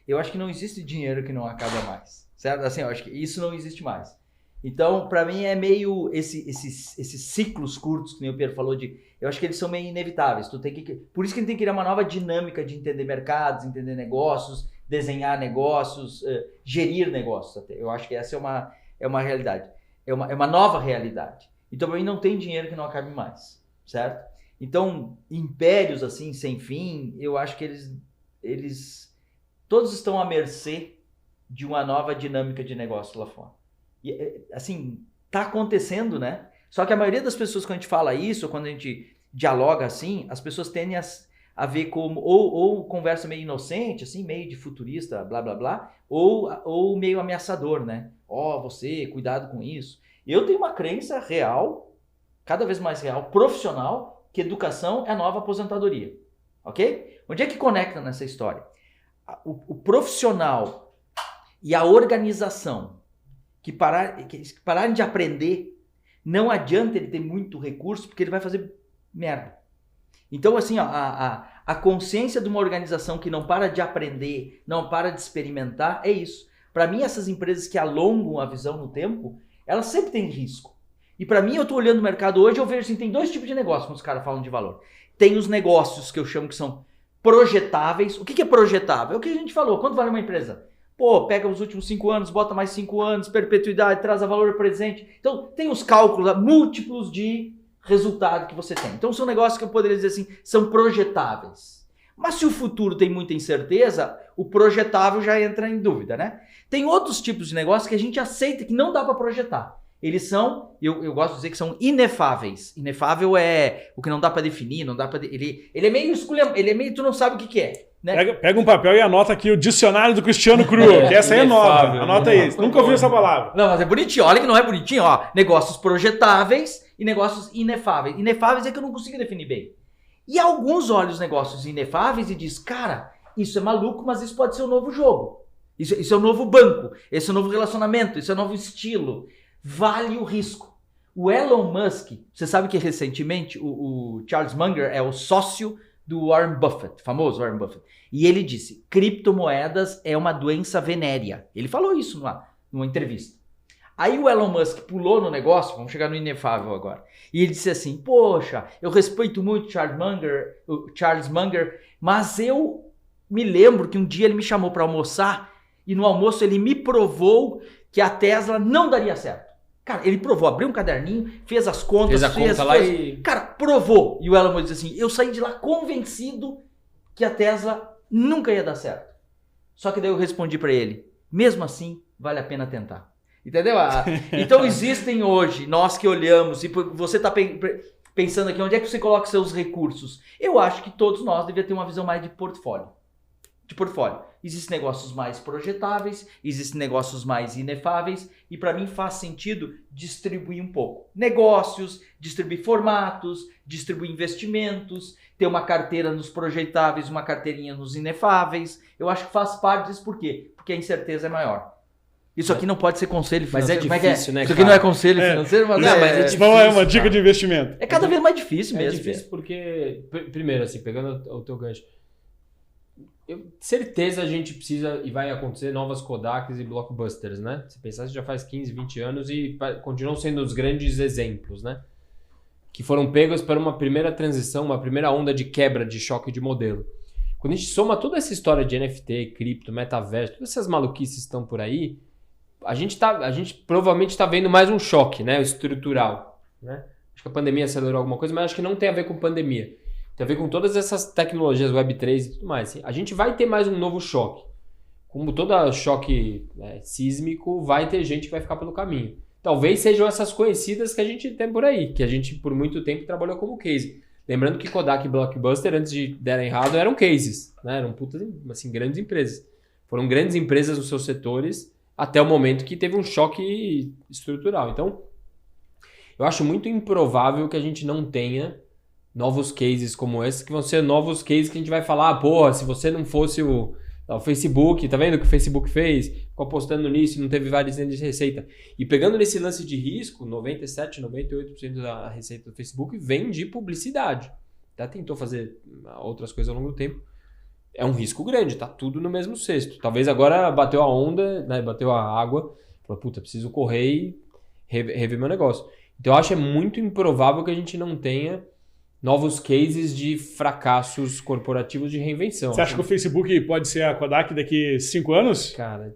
Eu acho que não existe dinheiro que não acaba mais. Certo? Assim, eu acho que isso não existe mais. Então, para mim é meio esses ciclos curtos que nem o Pedro falou eu acho que eles são meio inevitáveis. Por isso que a gente tem que criar uma nova dinâmica de entender mercados, entender negócios, desenhar negócios, gerir negócios até. Eu acho que essa é uma realidade. É uma nova realidade. Então, para mim não tem dinheiro que não acabe mais, certo? Então, impérios assim, sem fim, eu acho que eles todos estão à mercê de uma nova dinâmica de negócio lá fora. E, assim, tá acontecendo, né? Só que a maioria das pessoas, quando a gente fala isso, quando a gente dialoga assim, as pessoas tendem a ver como, ou conversa meio inocente, assim, meio de futurista, blá, blá, blá, ou meio ameaçador, né? Você, cuidado com isso. Eu tenho uma crença real, cada vez mais real, profissional, que educação é a nova aposentadoria, ok? Onde é que conecta nessa história? O profissional e a organização que pararem de aprender, não adianta ele ter muito recurso, porque ele vai fazer merda. Então, assim, a consciência de uma organização que não para de aprender, não para de experimentar, é isso. Para mim, essas empresas que alongam a visão no tempo, elas sempre têm risco. E para mim, eu estou olhando o mercado hoje, eu vejo assim, tem dois tipos de negócios quando os caras falam de valor. Tem os negócios que eu chamo que são projetáveis. O que é projetável? É o que a gente falou. Quanto vale uma empresa? Pega os últimos 5 anos, bota mais 5 anos, perpetuidade, traz a valor presente. Então, tem os cálculos, múltiplos de resultado que você tem. Então, são negócios que eu poderia dizer assim, são projetáveis. Mas se o futuro tem muita incerteza, o projetável já entra em dúvida, né? Tem outros tipos de negócios que a gente aceita que não dá para projetar. Eles são, eu gosto de dizer que são inefáveis. Inefável é o que não dá para definir, não dá para ele é meio ele é meio tu não sabe o que é. Né? Pega um papel e anota aqui o dicionário do Cristiano Cru, que essa aí é nova. Anota isso. Nunca ouviu essa palavra. Não, mas é bonitinho. Olha que não é bonitinho. Negócios projetáveis e negócios inefáveis. Inefáveis é que eu não consigo definir bem. E alguns olham os negócios inefáveis e diz, cara, isso é maluco, mas isso pode ser um novo jogo. Isso é um novo banco. Esse é um novo relacionamento. Isso é um novo estilo. Vale o risco. O Elon Musk, você sabe que recentemente o Charles Munger é o sócio do Warren Buffett, famoso Warren Buffett. E ele disse, criptomoedas é uma doença venérea. Ele falou isso numa entrevista. Aí o Elon Musk pulou no negócio, vamos chegar no inefável agora. E ele disse assim, poxa, eu respeito muito o Charles Munger, mas eu me lembro que um dia ele me chamou para almoçar e no almoço ele me provou que a Tesla não daria certo. Cara, ele provou, abriu um caderninho, fez as contas, Cara, provou. E o Elon Musk disse assim, eu saí de lá convencido que a Tesla nunca ia dar certo. Só que daí eu respondi para ele, mesmo assim, vale a pena tentar. Entendeu? Então existem hoje, nós que olhamos, e você está pensando aqui, onde é que você coloca seus recursos? Eu acho que todos nós deveríamos ter uma visão mais de portfólio. Existem negócios mais projetáveis, existem negócios mais inefáveis e para mim faz sentido distribuir um pouco. Negócios, distribuir formatos, distribuir investimentos, ter uma carteira nos projetáveis, uma carteirinha nos inefáveis. Eu acho que faz parte disso. Por quê? Porque a incerteza é maior. Isso aqui não pode ser conselho financeiro. Mas é difícil, né, Isso aqui não é conselho financeiro, mas é difícil. Não é uma dica de investimento. É cada vez mais difícil mesmo. É difícil porque, primeiro assim, pegando o teu gancho, certeza a gente precisa e vai acontecer novas Kodaks e Blockbusters, né? Se pensar, já faz 15, 20 anos e continuam sendo os grandes exemplos, né? Que foram pegos para uma primeira transição, uma primeira onda de quebra de choque de modelo. Quando a gente soma toda essa história de NFT, cripto, metaverso, todas essas maluquices estão por aí, a gente provavelmente está vendo mais um choque, né? Estrutural, né? Acho que a pandemia acelerou alguma coisa, mas acho que não tem a ver com pandemia. Tem a ver com todas essas tecnologias Web3 e tudo mais. A gente vai ter mais um novo choque. Como todo choque sísmico, vai ter gente que vai ficar pelo caminho. Talvez sejam essas conhecidas que a gente tem por aí, que a gente por muito tempo trabalhou como case. Lembrando que Kodak e Blockbuster, antes de derem errado, eram cases, né? Eram assim, grandes empresas. Foram grandes empresas nos seus setores até o momento que teve um choque estrutural. Então, eu acho muito improvável que a gente não tenha novos cases como esses, que vão ser novos cases que a gente vai falar, se você não fosse o Facebook, tá vendo o que o Facebook fez? Ficou apostando nisso, não teve vários anos de receita. E pegando nesse lance de risco, 97%, 98% da receita do Facebook vem de publicidade. Até tentou fazer outras coisas ao longo do tempo. É um risco grande, tá tudo no mesmo cesto. Talvez agora bateu a onda, né, bateu a água, falou, preciso correr e rever meu negócio. Então eu acho que é muito improvável que a gente não tenha novos cases de fracassos corporativos de reinvenção. Você acha que o Facebook pode ser a Kodak daqui 5 anos? Cara,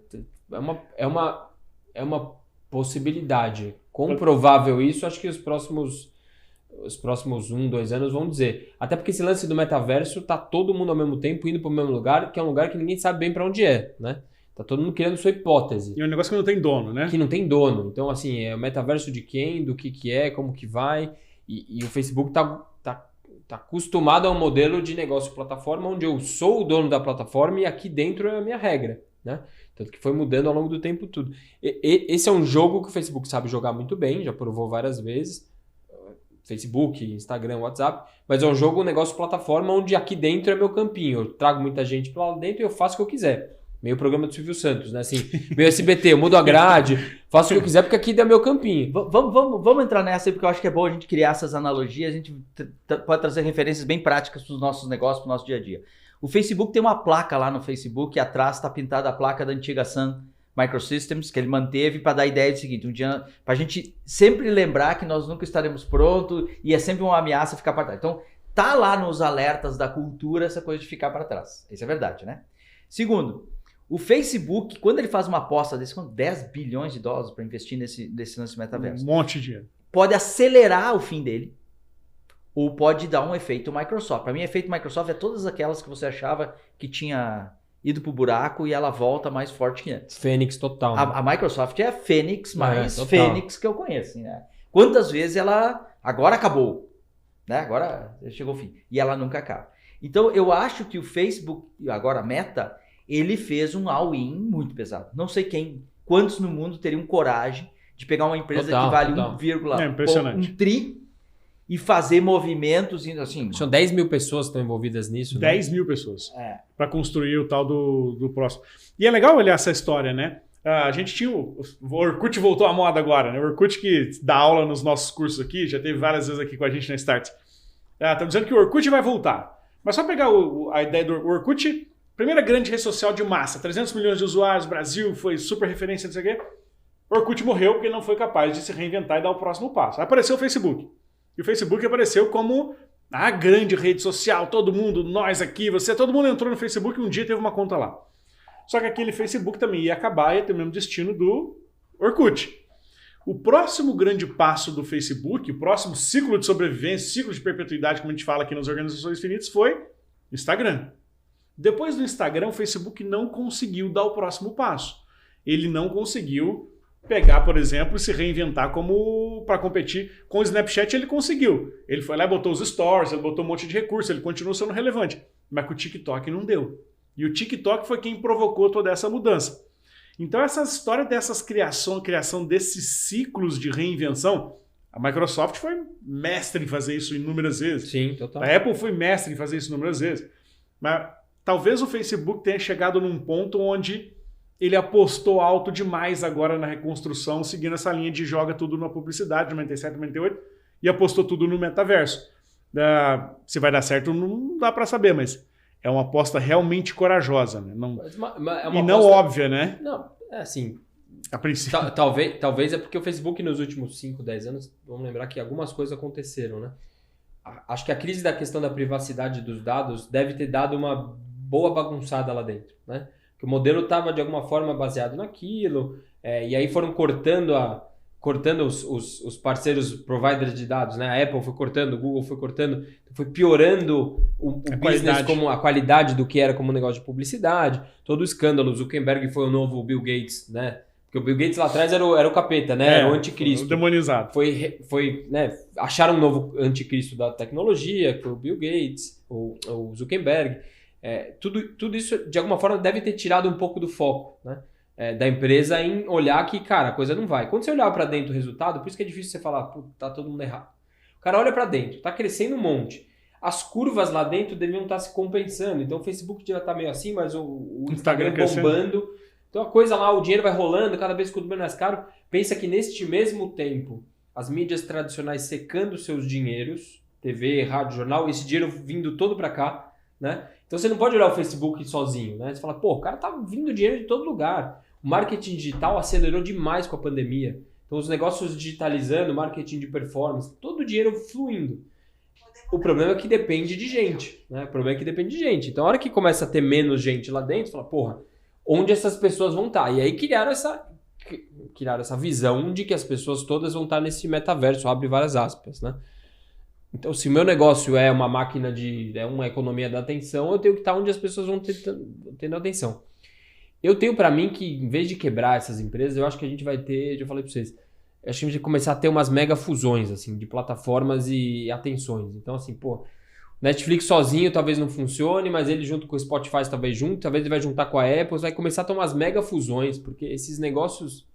é uma possibilidade. Quão provável isso, acho que os próximos 1, 2 anos vão dizer. Até porque esse lance do metaverso tá todo mundo ao mesmo tempo indo para o mesmo lugar, que é um lugar que ninguém sabe bem para onde é, né? Tá todo mundo criando sua hipótese. E é um negócio que não tem dono, né? Que não tem dono. Então, assim, é o metaverso de quem, do que é, como que vai. E o Facebook tá acostumado a um modelo de negócio plataforma onde eu sou o dono da plataforma e aqui dentro é a minha regra, né? Tanto que foi mudando ao longo do tempo tudo. Esse é um jogo que o Facebook sabe jogar muito bem, já provou várias vezes. Facebook, Instagram, WhatsApp. Mas é um jogo, um negócio plataforma onde aqui dentro é meu campinho. Eu trago muita gente para lá dentro e eu faço o que eu quiser. Meio programa do Silvio Santos, né? Assim, meio SBT, eu mudo a grade, faço o que eu quiser porque aqui é meu campinho. Vamos entrar nessa aí, porque eu acho que é bom a gente criar essas analogias, a gente pode trazer referências bem práticas para os nossos negócios, para o nosso dia a dia. O Facebook tem uma placa lá no Facebook, e atrás está pintada a placa da antiga Sun Microsystems, que ele manteve para dar a ideia do seguinte, um dia, para a gente sempre lembrar que nós nunca estaremos prontos e é sempre uma ameaça ficar para trás. Então, tá lá nos alertas da cultura essa coisa de ficar para trás. Isso é verdade, né? Segundo, o Facebook, quando ele faz uma aposta desse, com 10 bilhões de dólares para investir nesse lance metaverso, Um monte de dinheiro. pode acelerar o fim dele ou pode dar um efeito Microsoft. Para mim, efeito Microsoft é todas aquelas que você achava que tinha ido pro buraco e ela volta mais forte que antes. Fênix total. Né? A Microsoft é a Fênix mais total. Fênix que eu conheço. Né? Quantas vezes ela agora acabou, né? Agora chegou o fim. E ela nunca acaba. Então, eu acho que o Facebook, agora a Meta, ele fez um all-in muito pesado. Não sei quantos no mundo teriam coragem de pegar uma empresa que vale 1,1 tri e fazer movimentos assim. São 10 mil pessoas que estão envolvidas nisso. 10 mil pessoas. Para construir o tal do próximo. E é legal olhar essa história, né? A gente tinha o Orkut voltou à moda agora, né? O Orkut que dá aula nos nossos cursos aqui, já teve várias vezes aqui com a gente na Start. Tá dizendo que o Orkut vai voltar. Mas só pegar a ideia do Orkut, primeira grande rede social de massa, 300 milhões de usuários, Brasil, foi super referência, não sei o quê. O Orkut morreu porque não foi capaz de se reinventar e dar o próximo passo. Aí apareceu o Facebook. E o Facebook apareceu como a grande rede social, todo mundo, nós aqui, você, todo mundo entrou no Facebook e um dia teve uma conta lá. Só que aquele Facebook também ia acabar, ia ter o mesmo destino do Orkut. O próximo grande passo do Facebook, o próximo ciclo de sobrevivência, ciclo de perpetuidade, como a gente fala aqui nas organizações finitas, foi Instagram. Depois do Instagram, o Facebook não conseguiu dar o próximo passo. Ele não conseguiu pegar, por exemplo, e se reinventar como para competir com o Snapchat. Ele conseguiu. Ele foi lá e botou os stories, ele botou um monte de recursos, ele continuou sendo relevante. Mas com o TikTok não deu. E o TikTok foi quem provocou toda essa mudança. Então essa história dessas criação desses ciclos de reinvenção, a Microsoft foi mestre em fazer isso inúmeras vezes. Sim, total. A Apple foi mestre em fazer isso inúmeras vezes. Mas talvez o Facebook tenha chegado num ponto onde ele apostou alto demais agora na reconstrução, seguindo essa linha de joga tudo na publicidade, 97, 98, e apostou tudo no metaverso. Se vai dar certo não dá para saber, mas é uma aposta realmente corajosa, né? Não óbvia, né? Não, é assim... A princípio. Talvez é porque o Facebook nos últimos 5, 10 anos, vamos lembrar que algumas coisas aconteceram, né? Acho que a crise da questão da privacidade dos dados deve ter dado uma boa bagunçada lá dentro, né? Que o modelo estava de alguma forma baseado naquilo, e aí foram cortando os parceiros providers de dados, né? A Apple foi cortando, o Google foi cortando, foi piorando o business, como a qualidade do que era como negócio de publicidade, todo o escândalo. Zuckerberg foi o novo Bill Gates, né? Porque o Bill Gates lá atrás era o capeta, né? Era o anticristo. O demonizado. Né? Acharam um novo anticristo da tecnologia, que foi o Bill Gates, o Zuckerberg. Tudo isso, de alguma forma, deve ter tirado um pouco do foco, né? Da empresa em olhar que, cara, a coisa não vai. Quando você olhar para dentro o resultado, por isso que é difícil você falar, tá todo mundo errado. O cara olha para dentro, tá crescendo um monte. As curvas lá dentro deviam estar se compensando. Então o Facebook devia estar meio assim, mas o Instagram bombando. Então a coisa lá, o dinheiro vai rolando, cada vez ficando mais caro. Pensa que neste mesmo tempo, as mídias tradicionais secando seus dinheiros, TV, rádio, jornal, esse dinheiro vindo todo para cá, né? Então você não pode olhar o Facebook sozinho, né? Você fala, pô, o cara tá vindo dinheiro de todo lugar. O marketing digital acelerou demais com a pandemia. Então os negócios digitalizando, marketing de performance, todo o dinheiro fluindo. O problema é que depende de gente, né? O problema é que depende de gente. Então a hora que começa a ter menos gente lá dentro, fala, porra, onde essas pessoas vão estar? E aí criaram essa visão de que as pessoas todas vão estar nesse metaverso, abre várias aspas, né? Então, se o meu negócio é uma máquina é uma economia da atenção, eu tenho que estar onde as pessoas vão tendo atenção. Eu tenho para mim que, em vez de quebrar essas empresas, eu acho que a gente vai ter, já falei para vocês, acho que a gente vai começar a ter umas mega fusões, assim, de plataformas e atenções. Então, assim, pô, Netflix sozinho talvez não funcione, mas ele junto com o Spotify talvez ele vai juntar com a Apple, vai começar a ter umas mega fusões, porque esses negócios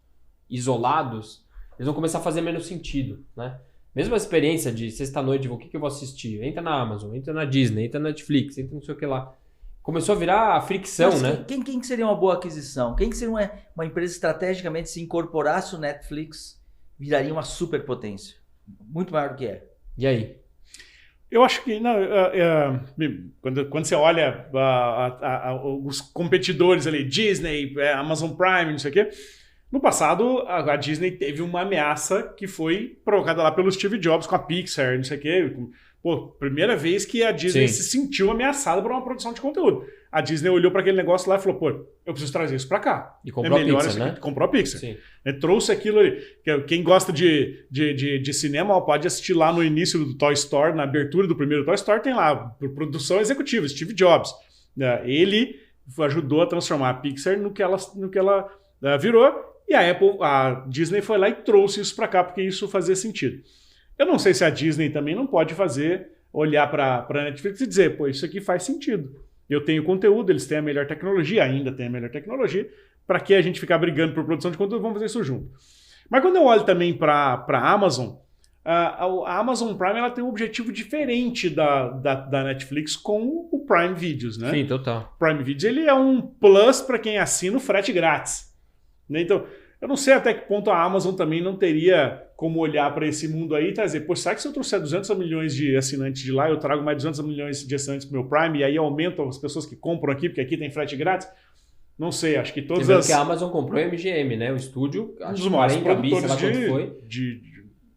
isolados, eles vão começar a fazer menos sentido, né? Mesma experiência de sexta-noite, o que eu vou assistir? Entra na Amazon, entra na Disney, entra na Netflix, entra não sei o que lá. Começou a virar fricção, mas né? Quem que seria uma boa aquisição? Quem que seria uma empresa estrategicamente, se incorporasse o Netflix, viraria uma superpotência? Muito maior do que é. E aí? Eu acho que quando você olha os competidores ali, Disney, Amazon Prime, não sei o quê, no passado a Disney teve uma ameaça que foi provocada lá pelo Steve Jobs com a Pixar, não sei o quê. Pô, primeira vez que a Disney se sentiu ameaçada por uma produção de conteúdo. A Disney olhou para aquele negócio lá e falou, pô, eu preciso trazer isso para cá. E comprou a Pixar, né? Comprou a Pixar. Sim. Trouxe aquilo ali. Quem gosta de cinema pode assistir lá no início do Toy Story, na abertura do primeiro Toy Story, tem lá, produção executiva, Steve Jobs. Ele ajudou a transformar a Pixar no que ela virou, e a Disney foi lá e trouxe isso para cá, porque isso fazia sentido. Eu não sei se a Disney também não pode olhar para a Netflix e dizer, pô, isso aqui faz sentido. Eu tenho conteúdo, eles têm a melhor tecnologia, ainda têm a melhor tecnologia, para que a gente ficar brigando por produção de conteúdo, vamos fazer isso junto. Mas quando eu olho também para a Amazon, a Amazon Prime ela tem um objetivo diferente da Netflix com o Prime Videos, né? Sim, total. O Prime Videos ele é um plus para quem assina o frete grátis. Né? Então, eu não sei até que ponto a Amazon também não teria como olhar para esse mundo aí e trazer, pô, será que se eu trouxer 200 milhões de assinantes de lá, eu trago mais 200 milhões de assinantes para o meu Prime e aí aumento as pessoas que compram aqui, porque aqui tem frete grátis? Não sei, acho que todas as... que a Amazon comprou o MGM, né? O estúdio, um dos maiores produtores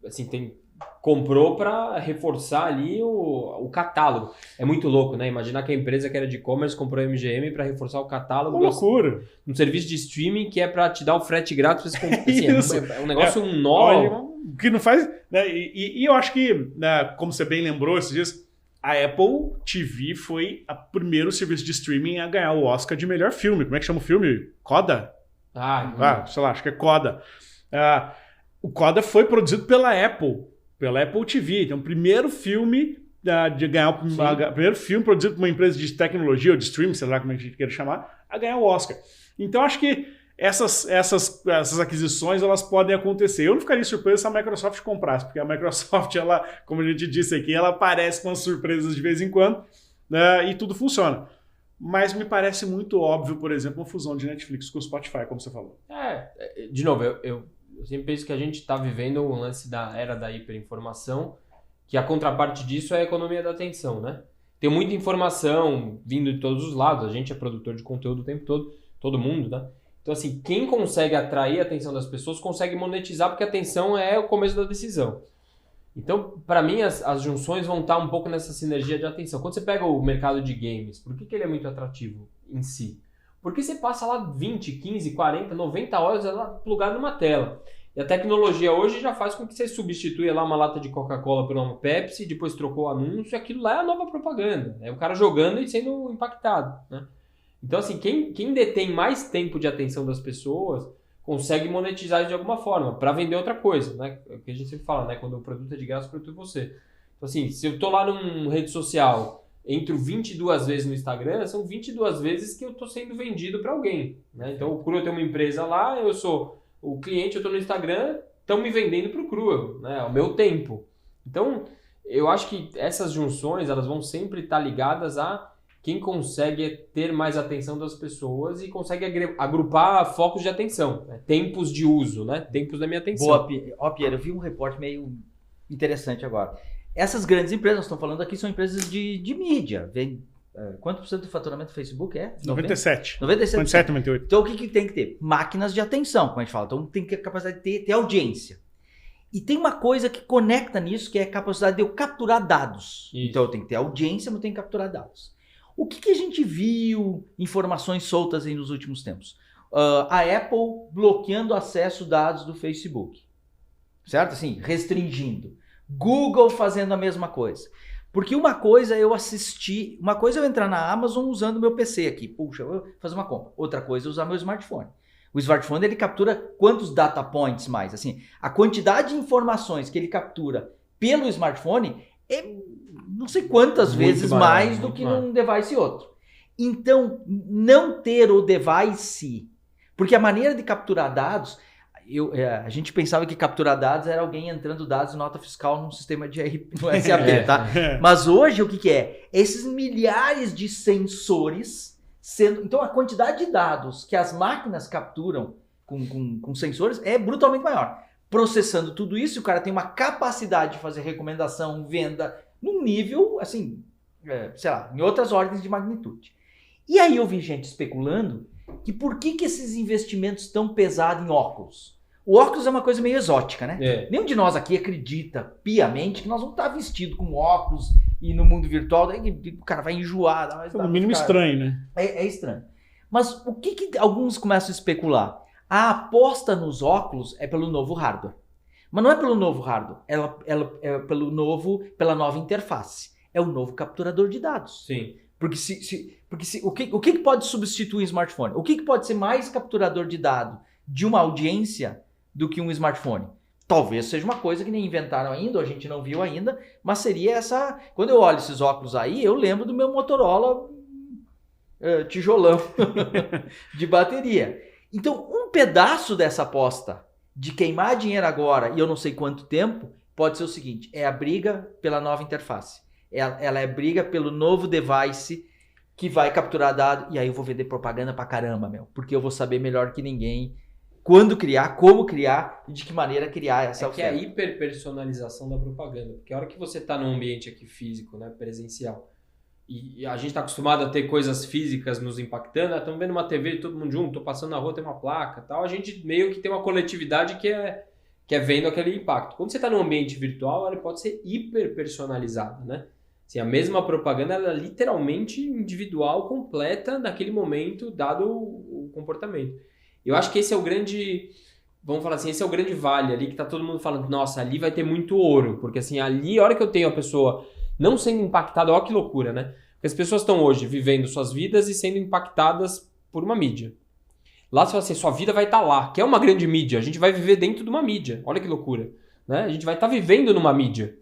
assim, comprou para reforçar ali o catálogo. É muito louco, né? Imaginar que a empresa que era de e-commerce comprou a MGM para reforçar o catálogo. Uma loucura. Um serviço de streaming que é para te dar o frete grátis. Assim, é um negócio nó. Que não faz... Né? E eu acho que, né, como você bem lembrou esses dias, a Apple TV foi o primeiro serviço de streaming a ganhar o Oscar de melhor filme. Como é que chama o filme? Coda? Sei lá, acho que é Coda. O Coda foi produzido pela Apple TV. Então, o primeiro filme de ganhar o primeiro filme produzido por uma empresa de tecnologia ou de streaming, sei lá como a gente queira chamar, a ganhar o Oscar. Então, acho que essas aquisições elas podem acontecer. Eu não ficaria surpreso se a Microsoft comprasse, porque a Microsoft, ela, como a gente disse aqui, ela aparece com as surpresas de vez em quando, né, e tudo funciona. Mas me parece muito óbvio, por exemplo, uma fusão de Netflix com o Spotify, como você falou. De novo, eu sempre penso que a gente está vivendo um lance da era da hiperinformação, que a contraparte disso é a economia da atenção, né? Tem muita informação vindo de todos os lados, a gente é produtor de conteúdo o tempo todo, todo mundo, né? Então, assim, quem consegue atrair a atenção das pessoas consegue monetizar, porque a atenção é o começo da decisão. Então, para mim, as junções vão estar um pouco nessa sinergia de atenção. Quando você pega o mercado de games, por que ele é muito atrativo em si? Porque você passa lá 20, 15, 40, 90 horas lá plugado numa tela. E a tecnologia hoje já faz com que você substitua lá uma lata de Coca-Cola por uma Pepsi, depois trocou o anúncio, e aquilo lá é a nova propaganda. É o cara jogando e sendo impactado, né? Então, assim, quem detém mais tempo de atenção das pessoas consegue monetizar isso de alguma forma, para vender outra coisa, né? É o que a gente sempre fala, né? Quando o produto é de graça, o produto é você. Então, assim, se eu tô lá numa rede social, entro 22 vezes no Instagram, são 22 vezes que eu tô sendo vendido para alguém, né? Então, o Crua tem uma empresa lá, eu sou o cliente, eu tô no Instagram, estão me vendendo pro Crua, né? O meu tempo. Então, eu acho que essas junções, elas vão sempre estar ligadas a quem consegue ter mais atenção das pessoas e consegue agrupar focos de atenção, né? Tempos de uso, né? Tempos da minha atenção. Boa, Pierre, eu vi um reporte meio interessante agora. Essas grandes empresas, nós estamos falando aqui, são empresas de mídia. Quanto por cento do faturamento do Facebook é? 97. 97%. 97, 98. Então o que tem que ter? Máquinas de atenção, como a gente fala. Então tem que ter a capacidade de ter audiência. E tem uma coisa que conecta nisso, que é a capacidade de eu capturar dados. Isso. Então eu tenho que ter audiência, mas eu tenho que capturar dados. O que a gente viu informações soltas aí nos últimos tempos? A Apple bloqueando acesso a dados do Facebook. Certo? Assim, restringindo. Google fazendo a mesma coisa. Porque uma coisa é eu assistir, uma coisa é eu entrar na Amazon usando meu PC aqui. Puxa, eu vou fazer uma compra. Outra coisa é usar meu smartphone. O smartphone, ele captura quantos data points mais? Assim, a quantidade de informações que ele captura pelo smartphone é não sei quantas Muito vezes maior, mais do muito que maior. num device outro. Então, não ter o device, porque a maneira de capturar dados, a gente pensava que capturar dados era alguém entrando dados em nota fiscal num sistema de no SAP, tá? Mas hoje o que é? Esses milhares de sensores sendo... Então a quantidade de dados que as máquinas capturam com sensores é brutalmente maior. Processando tudo isso, o cara tem uma capacidade de fazer recomendação, venda, num nível, assim, sei lá, em outras ordens de magnitude. E aí eu vi gente especulando que por que esses investimentos estão pesados em óculos? O óculos é uma coisa meio exótica, né? Nenhum de nós aqui acredita piamente que nós vamos estar vestidos com óculos e no mundo virtual, daí o cara vai enjoar. No mínimo estranho, né? É estranho. Mas o que alguns começam a especular? A aposta nos óculos é pelo novo hardware. Mas não é pelo novo hardware, ela é pela nova interface. É o novo capturador de dados. Sim. Porque o que pode substituir um smartphone? O que pode ser mais capturador de dado de uma audiência do que um smartphone? Talvez seja uma coisa que nem inventaram ainda, ou a gente não viu ainda, mas seria essa... Quando eu olho esses óculos aí, eu lembro do meu Motorola tijolão de bateria. Então, um pedaço dessa aposta de queimar dinheiro agora, e eu não sei quanto tempo, pode ser o seguinte, é a briga pela nova interface. Ela é a briga pelo novo device que vai capturar dado, e aí eu vou vender propaganda pra caramba, porque eu vou saber melhor que ninguém quando criar, como criar e de que maneira criar essa oferta. Que é a oferta. hiperpersonalização da propaganda, porque a hora que você está num ambiente aqui físico, né, presencial, e a gente está acostumado a ter coisas físicas nos impactando, estamos vendo uma TV, todo mundo junto, tô passando na rua, tem uma placa, tal, a gente meio que tem uma coletividade que é vendo aquele impacto. Quando você está num ambiente virtual, ela pode ser hiperpersonalizada, né? Assim, a mesma propaganda, ela é literalmente individual, completa naquele momento, dado o comportamento. Eu acho que esse é o grande, vamos falar assim, esse é o grande vale ali, que tá todo mundo falando, nossa, ali vai ter muito ouro, porque assim, ali, a hora que eu tenho a pessoa não sendo impactada, olha que loucura, né? Porque as pessoas estão hoje vivendo suas vidas e sendo impactadas por uma mídia. Lá você fala assim, sua vida vai estar lá, que é uma grande mídia, a gente vai viver dentro de uma mídia, olha que loucura, né? A gente vai estar vivendo numa mídia,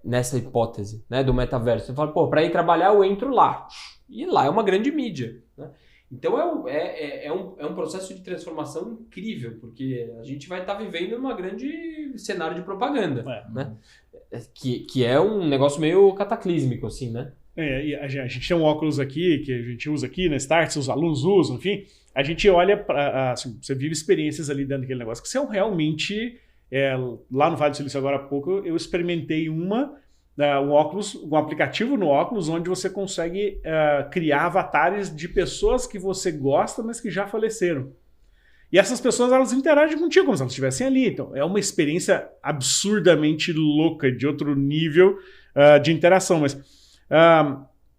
nessa hipótese, né, do metaverso. Você fala, pô, para ir trabalhar eu entro lá, e lá é uma grande mídia, né? Então é um processo de transformação incrível, porque a gente vai estar vivendo numa grande cenário de propaganda, né? Que é um negócio meio cataclísmico, assim, né? E a gente tem um óculos aqui, que a gente usa aqui na Startse, os alunos usam, enfim. A gente olha para... Assim, você vive experiências ali dentro daquele negócio que são realmente... lá no Vale do Silício, agora há pouco, eu experimentei um óculos, um aplicativo no óculos onde você consegue criar avatares de pessoas que você gosta, mas que já faleceram. E essas pessoas, elas interagem contigo como se elas estivessem ali. Então, é uma experiência absurdamente louca, de outro nível de interação. Mas,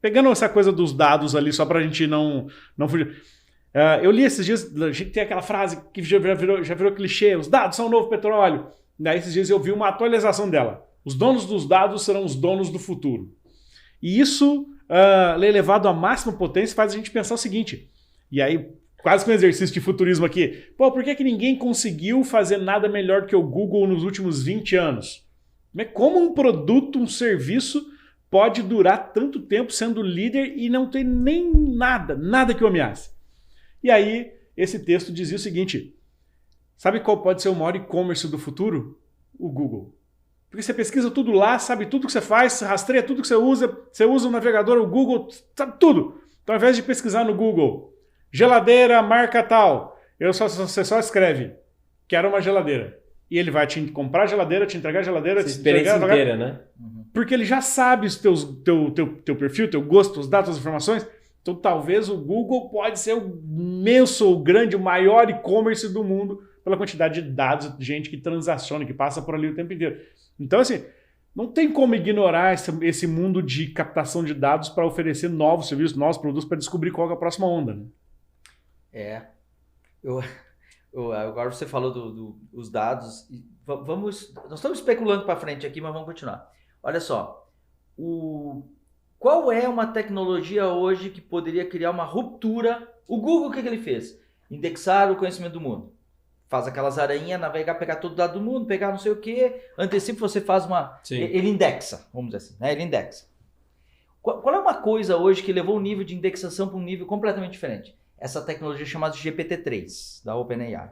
pegando essa coisa dos dados ali, só para a gente não fugir... eu li esses dias, a gente tem aquela frase que já virou clichê, os dados são o novo petróleo. Daí esses dias eu vi uma atualização dela. Os donos dos dados serão os donos do futuro. E isso, elevado à máxima potência, faz a gente pensar o seguinte, e aí quase que um exercício de futurismo aqui, pô, por que ninguém conseguiu fazer nada melhor que o Google nos últimos 20 anos? Como um produto, um serviço pode durar tanto tempo sendo líder e não ter nem nada que o ameace? E aí, esse texto dizia o seguinte, sabe qual pode ser o maior e-commerce do futuro? O Google. Porque você pesquisa tudo lá, sabe tudo que você faz, rastreia tudo que você usa o navegador, o Google, sabe tudo. Então, ao invés de pesquisar no Google, geladeira, marca tal, você só escreve, quero uma geladeira. E ele vai te comprar a geladeira, te entregar a geladeira, essa experiência inteira, né? Uhum. porque ele já sabe os teu perfil, teu gosto, os dados, as informações. Então talvez o Google pode ser o imenso, o grande, o maior e-commerce do mundo pela quantidade de dados, de gente que transaciona, que passa por ali o tempo inteiro. Então assim, não tem como ignorar esse mundo de captação de dados para oferecer novos serviços, novos produtos, para descobrir qual é a próxima onda. Né? Agora você falou dos dados. Nós estamos especulando para frente aqui, mas vamos continuar. Olha só, qual é uma tecnologia hoje que poderia criar uma ruptura? O Google, o que ele fez? Indexar o conhecimento do mundo. Faz aquelas aranhas, navegar, pegar todo o dado do mundo, pegar não sei o que, antecipa, você faz uma... Sim. Ele indexa, vamos dizer assim, né? Ele indexa. Qual é uma coisa hoje que levou o nível de indexação para um nível completamente diferente? Essa tecnologia chamada GPT-3, da OpenAI.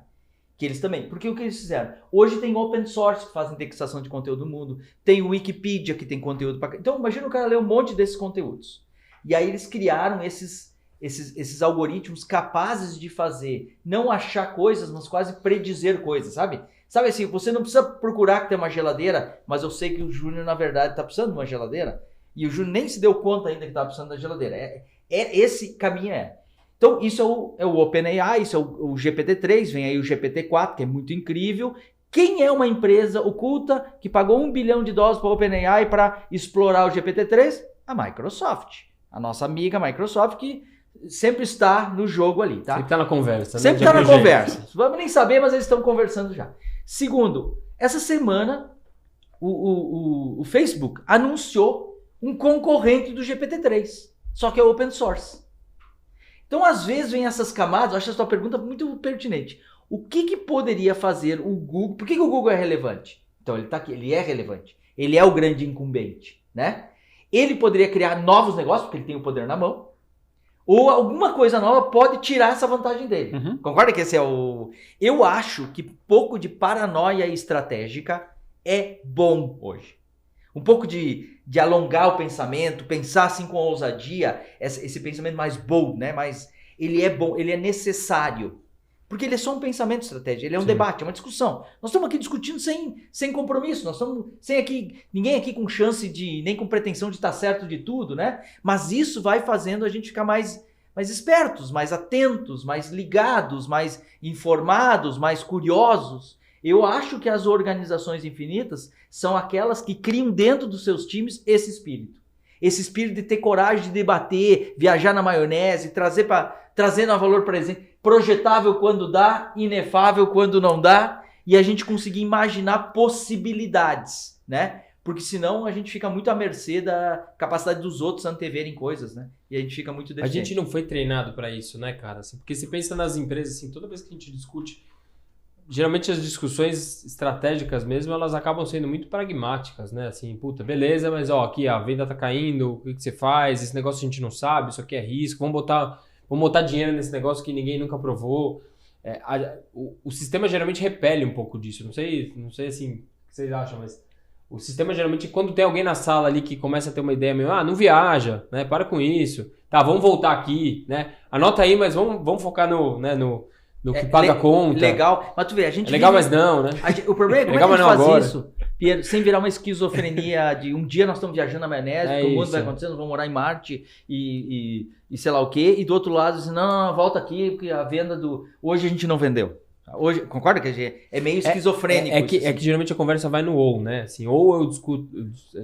Que eles também, porque o que eles fizeram? Hoje tem open source que faz indexação de conteúdo do mundo, tem o Wikipedia que tem conteúdo para... Então imagina o cara ler um monte desses conteúdos. E aí eles criaram esses algoritmos capazes de fazer, não achar coisas, mas quase predizer coisas, sabe? Sabe assim, você não precisa procurar que tem uma geladeira, mas eu sei que o Júnior, na verdade, está precisando de uma geladeira, e o Júnior nem se deu conta ainda que estava precisando da geladeira. Esse caminho é. Então, isso é o OpenAI, isso é o GPT-3, vem aí o GPT-4, que é muito incrível. Quem é uma empresa oculta que pagou $1 bilhão para a OpenAI para explorar o GPT-3? A Microsoft. A nossa amiga Microsoft, que sempre está no jogo ali, tá? Sempre está na conversa. Sempre está na conversa. Vamos nem saber, mas eles estão conversando já. Segundo, essa semana o Facebook anunciou um concorrente do GPT-3, só que é open source. Então, às vezes, vem essas camadas, eu acho a sua pergunta muito pertinente. O que poderia fazer o Google? Por que o Google é relevante? Então, ele está aqui, ele é relevante. Ele é o grande incumbente, né? Ele poderia criar novos negócios, porque ele tem o poder na mão. Ou alguma coisa nova pode tirar essa vantagem dele. Uhum. Concorda que esse é o... Eu acho que pouco de paranoia estratégica é bom hoje. Um pouco de alongar o pensamento, pensar assim com ousadia, esse pensamento mais bold, né? Mas ele é bom, ele é necessário. Porque ele é só um pensamento estratégico, ele é um debate, é uma discussão. Nós estamos aqui discutindo sem compromisso, nós estamos ninguém aqui com chance nem com pretensão de estar certo de tudo, né? Mas isso vai fazendo a gente ficar mais espertos, mais atentos, mais ligados, mais informados, mais curiosos. Eu acho que as organizações infinitas são aquelas que criam dentro dos seus times esse espírito. Esse espírito de ter coragem de debater, viajar na maionese, trazendo a valor presente, projetável quando dá, inefável quando não dá, e a gente conseguir imaginar possibilidades, né? Porque senão a gente fica muito à mercê da capacidade dos outros anteverem coisas, né? E a gente fica muito deficiente. A gente não foi treinado para isso, né, cara? Assim, porque você pensa nas empresas, assim, toda vez que a gente discute... Geralmente as discussões estratégicas mesmo, elas acabam sendo muito pragmáticas, né? Assim, puta, beleza, mas ó, aqui a venda tá caindo, o que você faz? Esse negócio a gente não sabe, isso aqui é risco, vamos botar dinheiro nesse negócio que ninguém nunca provou. O sistema geralmente repele um pouco disso, não sei assim, o que vocês acham, mas o sistema geralmente, quando tem alguém na sala ali que começa a ter uma ideia meio, não viaja, né? Para com isso, tá, vamos voltar aqui, né? Anota aí, mas vamos focar no que paga a conta. Legal, mas tu vê, a gente... legal, mas não, né? O problema é como legal, é que a gente faz agora. isso, Pierre, sem virar uma esquizofrenia de um dia nós estamos viajando na maionese, o mundo vai acontecendo, nós vamos morar em Marte e sei lá o quê, e do outro lado, assim, não, volta aqui, porque a venda hoje a gente não vendeu. Hoje, concorda que é meio esquizofrênico? É que geralmente a conversa vai no ou, né? Assim, ou eu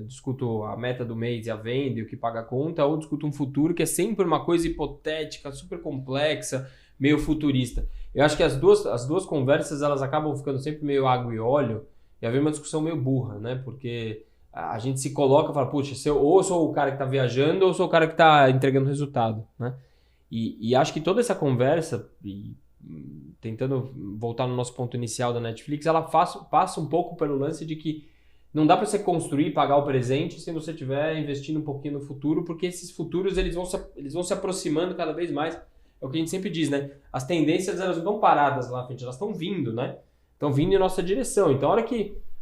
discuto a meta do mês e a venda e o que paga a conta, ou discuto um futuro que é sempre uma coisa hipotética, super complexa, meio futurista. Eu acho que as duas conversas, elas acabam ficando sempre meio água e óleo, e haver uma discussão meio burra, né? Porque a gente se coloca e fala, puxa, ou eu sou o cara que está viajando, ou eu sou o cara que está entregando resultado, né? E acho que toda essa conversa, tentando voltar no nosso ponto inicial da Netflix, ela passa um pouco pelo lance de que não dá para você construir e pagar o presente se você estiver investindo um pouquinho no futuro, porque esses futuros eles vão se aproximando cada vez mais. É o que a gente sempre diz, né? As tendências, elas não estão paradas lá na frente, elas estão vindo, né? Estão vindo em nossa direção. Então, a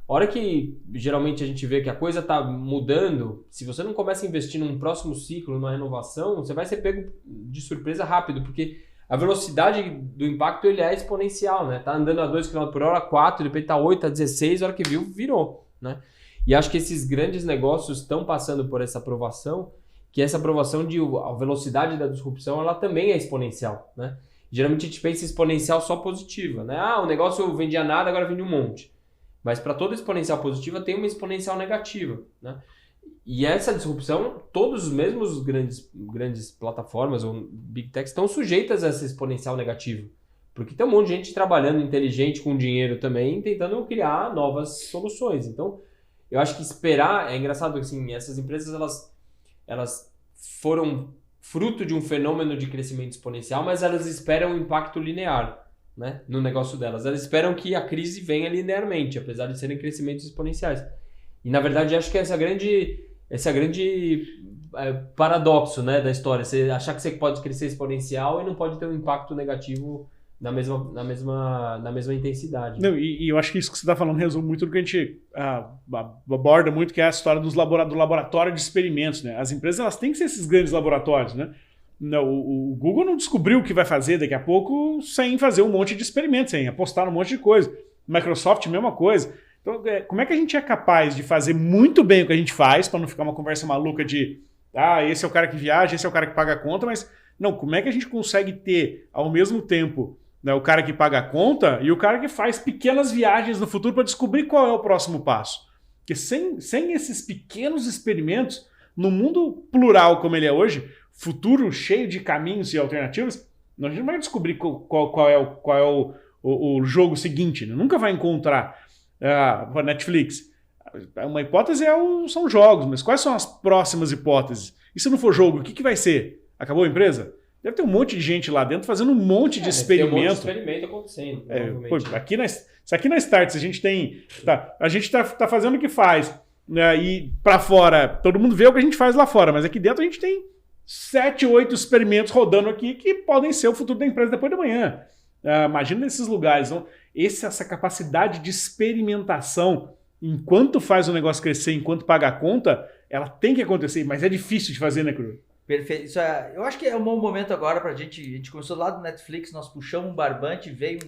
hora que geralmente a gente vê que a coisa está mudando, se você não começa a investir num próximo ciclo, numa renovação, você vai ser pego de surpresa rápido, porque a velocidade do impacto ele é exponencial, né? Tá andando a 2 km por hora, 4, depois tá 8, tá 16, a hora que viu, virou, né? E acho que esses grandes negócios estão passando por essa aprovação, que essa aprovação a velocidade da disrupção, ela também é exponencial, né? Geralmente a gente pensa em exponencial só positiva, né? O negócio vendia nada, agora vende um monte. Mas para toda exponencial positiva tem uma exponencial negativa, né? E essa disrupção, todos os mesmos grandes plataformas ou big techs estão sujeitas a essa exponencial negativa. Porque tem um monte de gente trabalhando inteligente com dinheiro também, tentando criar novas soluções. Então, eu acho que esperar... É engraçado, assim, essas empresas, elas foram fruto de um fenômeno de crescimento exponencial, mas elas esperam um impacto linear, né, no negócio delas. Elas esperam que a crise venha linearmente, apesar de serem crescimentos exponenciais. E, na verdade, acho que esse é grande paradoxo, né, da história. Você achar que você pode crescer exponencial e não pode ter um impacto negativo na mesma intensidade. Não, e eu acho que isso que você está falando resume muito do que a gente aborda muito, que é a história do laboratório de experimentos, né? As empresas, elas têm que ser esses grandes laboratórios, né? Não, o Google não descobriu o que vai fazer daqui a pouco sem fazer um monte de experimentos, sem apostar num monte de coisa. Microsoft, mesma coisa. Então, como é que a gente é capaz de fazer muito bem o que a gente faz, para não ficar uma conversa maluca de esse é o cara que viaja, esse é o cara que paga a conta, mas não, como é que a gente consegue ter, ao mesmo tempo, né, o cara que paga a conta e o cara que faz pequenas viagens no futuro para descobrir qual é o próximo passo? Porque sem esses pequenos experimentos, no mundo plural como ele é hoje, futuro cheio de caminhos e alternativas, a gente não vai descobrir qual é o jogo seguinte, né? Nunca vai encontrar a Netflix. Uma hipótese são jogos, mas quais são as próximas hipóteses? E se não for jogo, o que vai ser? Acabou a empresa? Deve ter um monte de gente lá dentro fazendo um monte de experimento. Tem um monte de experimento acontecendo. Aqui na Startse a gente tem... a gente tá fazendo o que faz, né, e para fora, todo mundo vê o que a gente faz lá fora, mas aqui dentro a gente tem 7, 8 experimentos rodando aqui que podem ser o futuro da empresa depois da manhã. Imagina nesses lugares. Então, essa capacidade de experimentação, enquanto faz o negócio crescer, enquanto paga a conta, ela tem que acontecer, mas é difícil de fazer, né, Cru? Perfeito. Eu acho que é um bom momento agora pra gente. A gente começou lá do Netflix, nós puxamos um barbante, veio.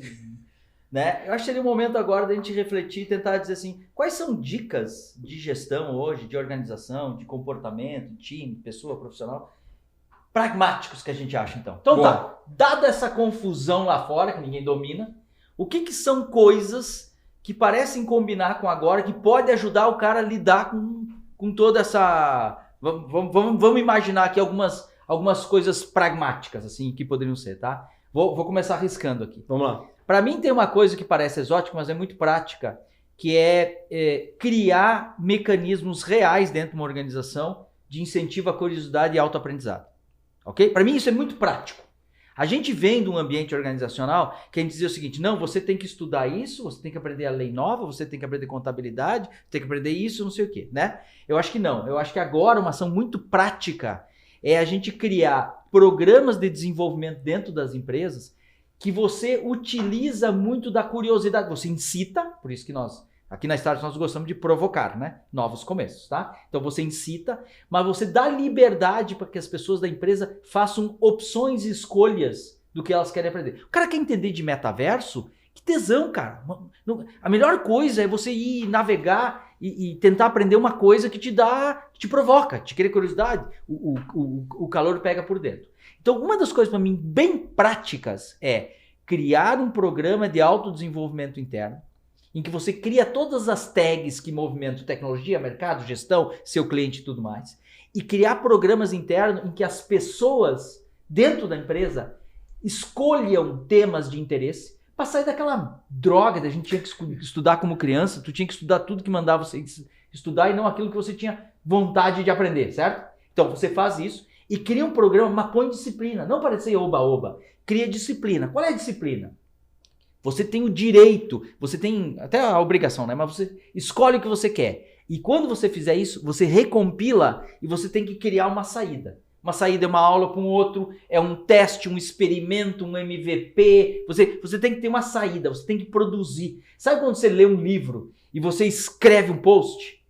Né? Eu acho que seria o momento agora da gente refletir e tentar dizer assim: quais são dicas de gestão hoje, de organização, de comportamento, time, pessoa, profissional, pragmáticos que a gente acha então? Então tá, dada essa confusão lá fora, que ninguém domina, o que são coisas que parecem combinar com agora, que pode ajudar o cara a lidar com toda essa... Vamos imaginar aqui algumas coisas pragmáticas, assim, que poderiam ser, tá? Vou começar arriscando aqui. Vamos lá. Para mim tem uma coisa que parece exótica, mas é muito prática, que é criar mecanismos reais dentro de uma organização de incentivo à curiosidade e autoaprendizado. Ok? Para mim isso é muito prático. A gente vem de um ambiente organizacional que a gente dizia o seguinte: não, você tem que estudar isso, você tem que aprender a lei nova, você tem que aprender contabilidade, tem que aprender isso, não sei o quê, né? Eu acho que não. Eu acho que agora uma ação muito prática é a gente criar programas de desenvolvimento dentro das empresas que você utiliza muito da curiosidade. Você incita, por isso que aqui na Startse nós gostamos de provocar, né? Novos começos, tá? Então você incita, mas você dá liberdade para que as pessoas da empresa façam opções e escolhas do que elas querem aprender. O cara quer entender de metaverso? Que tesão, cara. A melhor coisa é você ir navegar e tentar aprender uma coisa que te provoca, te cria curiosidade. O calor pega por dentro. Então, uma das coisas para mim bem práticas é criar um programa de autodesenvolvimento interno, em que você cria todas as tags que movimentam tecnologia, mercado, gestão, seu cliente e tudo mais, e criar programas internos em que as pessoas dentro da empresa escolham temas de interesse para sair daquela droga da gente tinha que estudar como criança, tu tinha que estudar tudo que mandava você estudar e não aquilo que você tinha vontade de aprender, certo? Então você faz isso e cria um programa, mas põe disciplina, não para ser oba-oba, cria disciplina. Qual é a disciplina? Você tem o direito, você tem até a obrigação, né? Mas você escolhe o que você quer. E quando você fizer isso, você recompila e você tem que criar uma saída. Uma saída é uma aula para um outro, é um teste, um experimento, um MVP. Você tem que ter uma saída, você tem que produzir. Sabe quando você lê um livro e você escreve um post?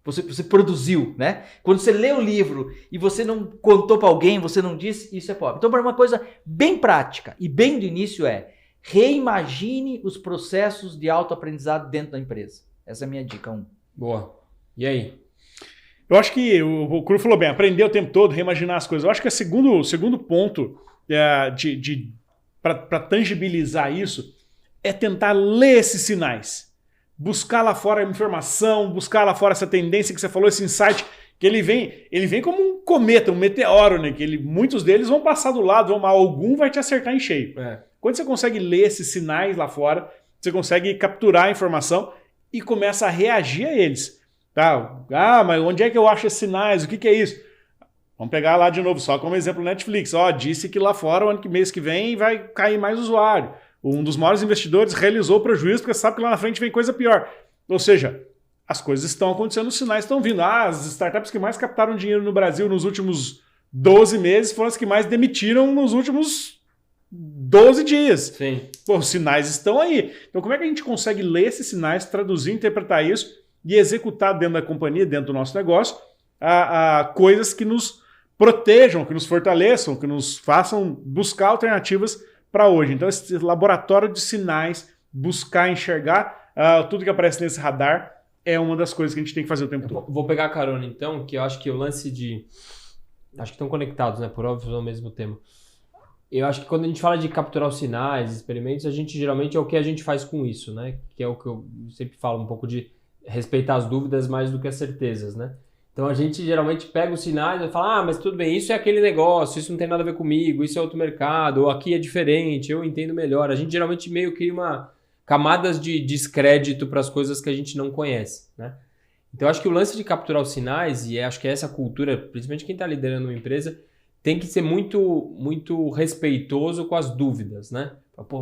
Você produziu, né? Quando você lê o livro e você não contou para alguém, você não disse, isso é pobre. Então, para uma coisa bem prática e bem do início reimagine os processos de autoaprendizado dentro da empresa. Essa é a minha dica 1. Boa. E aí? Eu acho que o Cru falou bem, aprender o tempo todo, reimaginar as coisas. Eu acho que o segundo ponto para tangibilizar isso é tentar ler esses sinais. Buscar lá fora a informação, buscar lá fora essa tendência que você falou, esse insight, que ele vem como um cometa, um meteoro, né? Que muitos deles vão passar do lado, algum vai te acertar em cheio. Quando você consegue ler esses sinais lá fora, você consegue capturar a informação e começa a reagir a eles. Tá? Ah, mas onde é que eu acho esses sinais? O que é isso? Vamos pegar lá de novo, só como exemplo Netflix. Disse que lá fora, mês que vem, vai cair mais usuário. Um dos maiores investidores realizou prejuízo porque sabe que lá na frente vem coisa pior. Ou seja, as coisas estão acontecendo, os sinais estão vindo. As startups que mais captaram dinheiro no Brasil nos últimos 12 meses foram as que mais demitiram nos últimos 12 dias. Sim. Os sinais estão aí. Então como é que a gente consegue ler esses sinais, traduzir, interpretar isso e executar dentro da companhia, dentro do nosso negócio, coisas que nos protejam, que nos fortaleçam, que nos façam buscar alternativas para hoje. Então, esse laboratório de sinais, buscar enxergar tudo que aparece nesse radar é uma das coisas que a gente tem que fazer o tempo todo. Vou pegar a carona, então, que eu acho que o lance de... Acho que estão conectados, né? Por óbvio, ao mesmo tema. Eu acho que quando a gente fala de capturar os sinais, experimentos, a gente geralmente é o que a gente faz com isso, né? Que é o que eu sempre falo, um pouco de respeitar as dúvidas mais do que as certezas, né? Então a gente geralmente pega os sinais e fala, mas tudo bem, isso é aquele negócio, isso não tem nada a ver comigo, isso é outro mercado, ou aqui é diferente, eu entendo melhor. A gente geralmente meio cria camadas de descrédito para as coisas que a gente não conhece, né? Então eu acho que o lance de capturar os sinais, e acho que essa cultura, principalmente quem está liderando uma empresa, tem que ser muito, muito respeitoso com as dúvidas, né?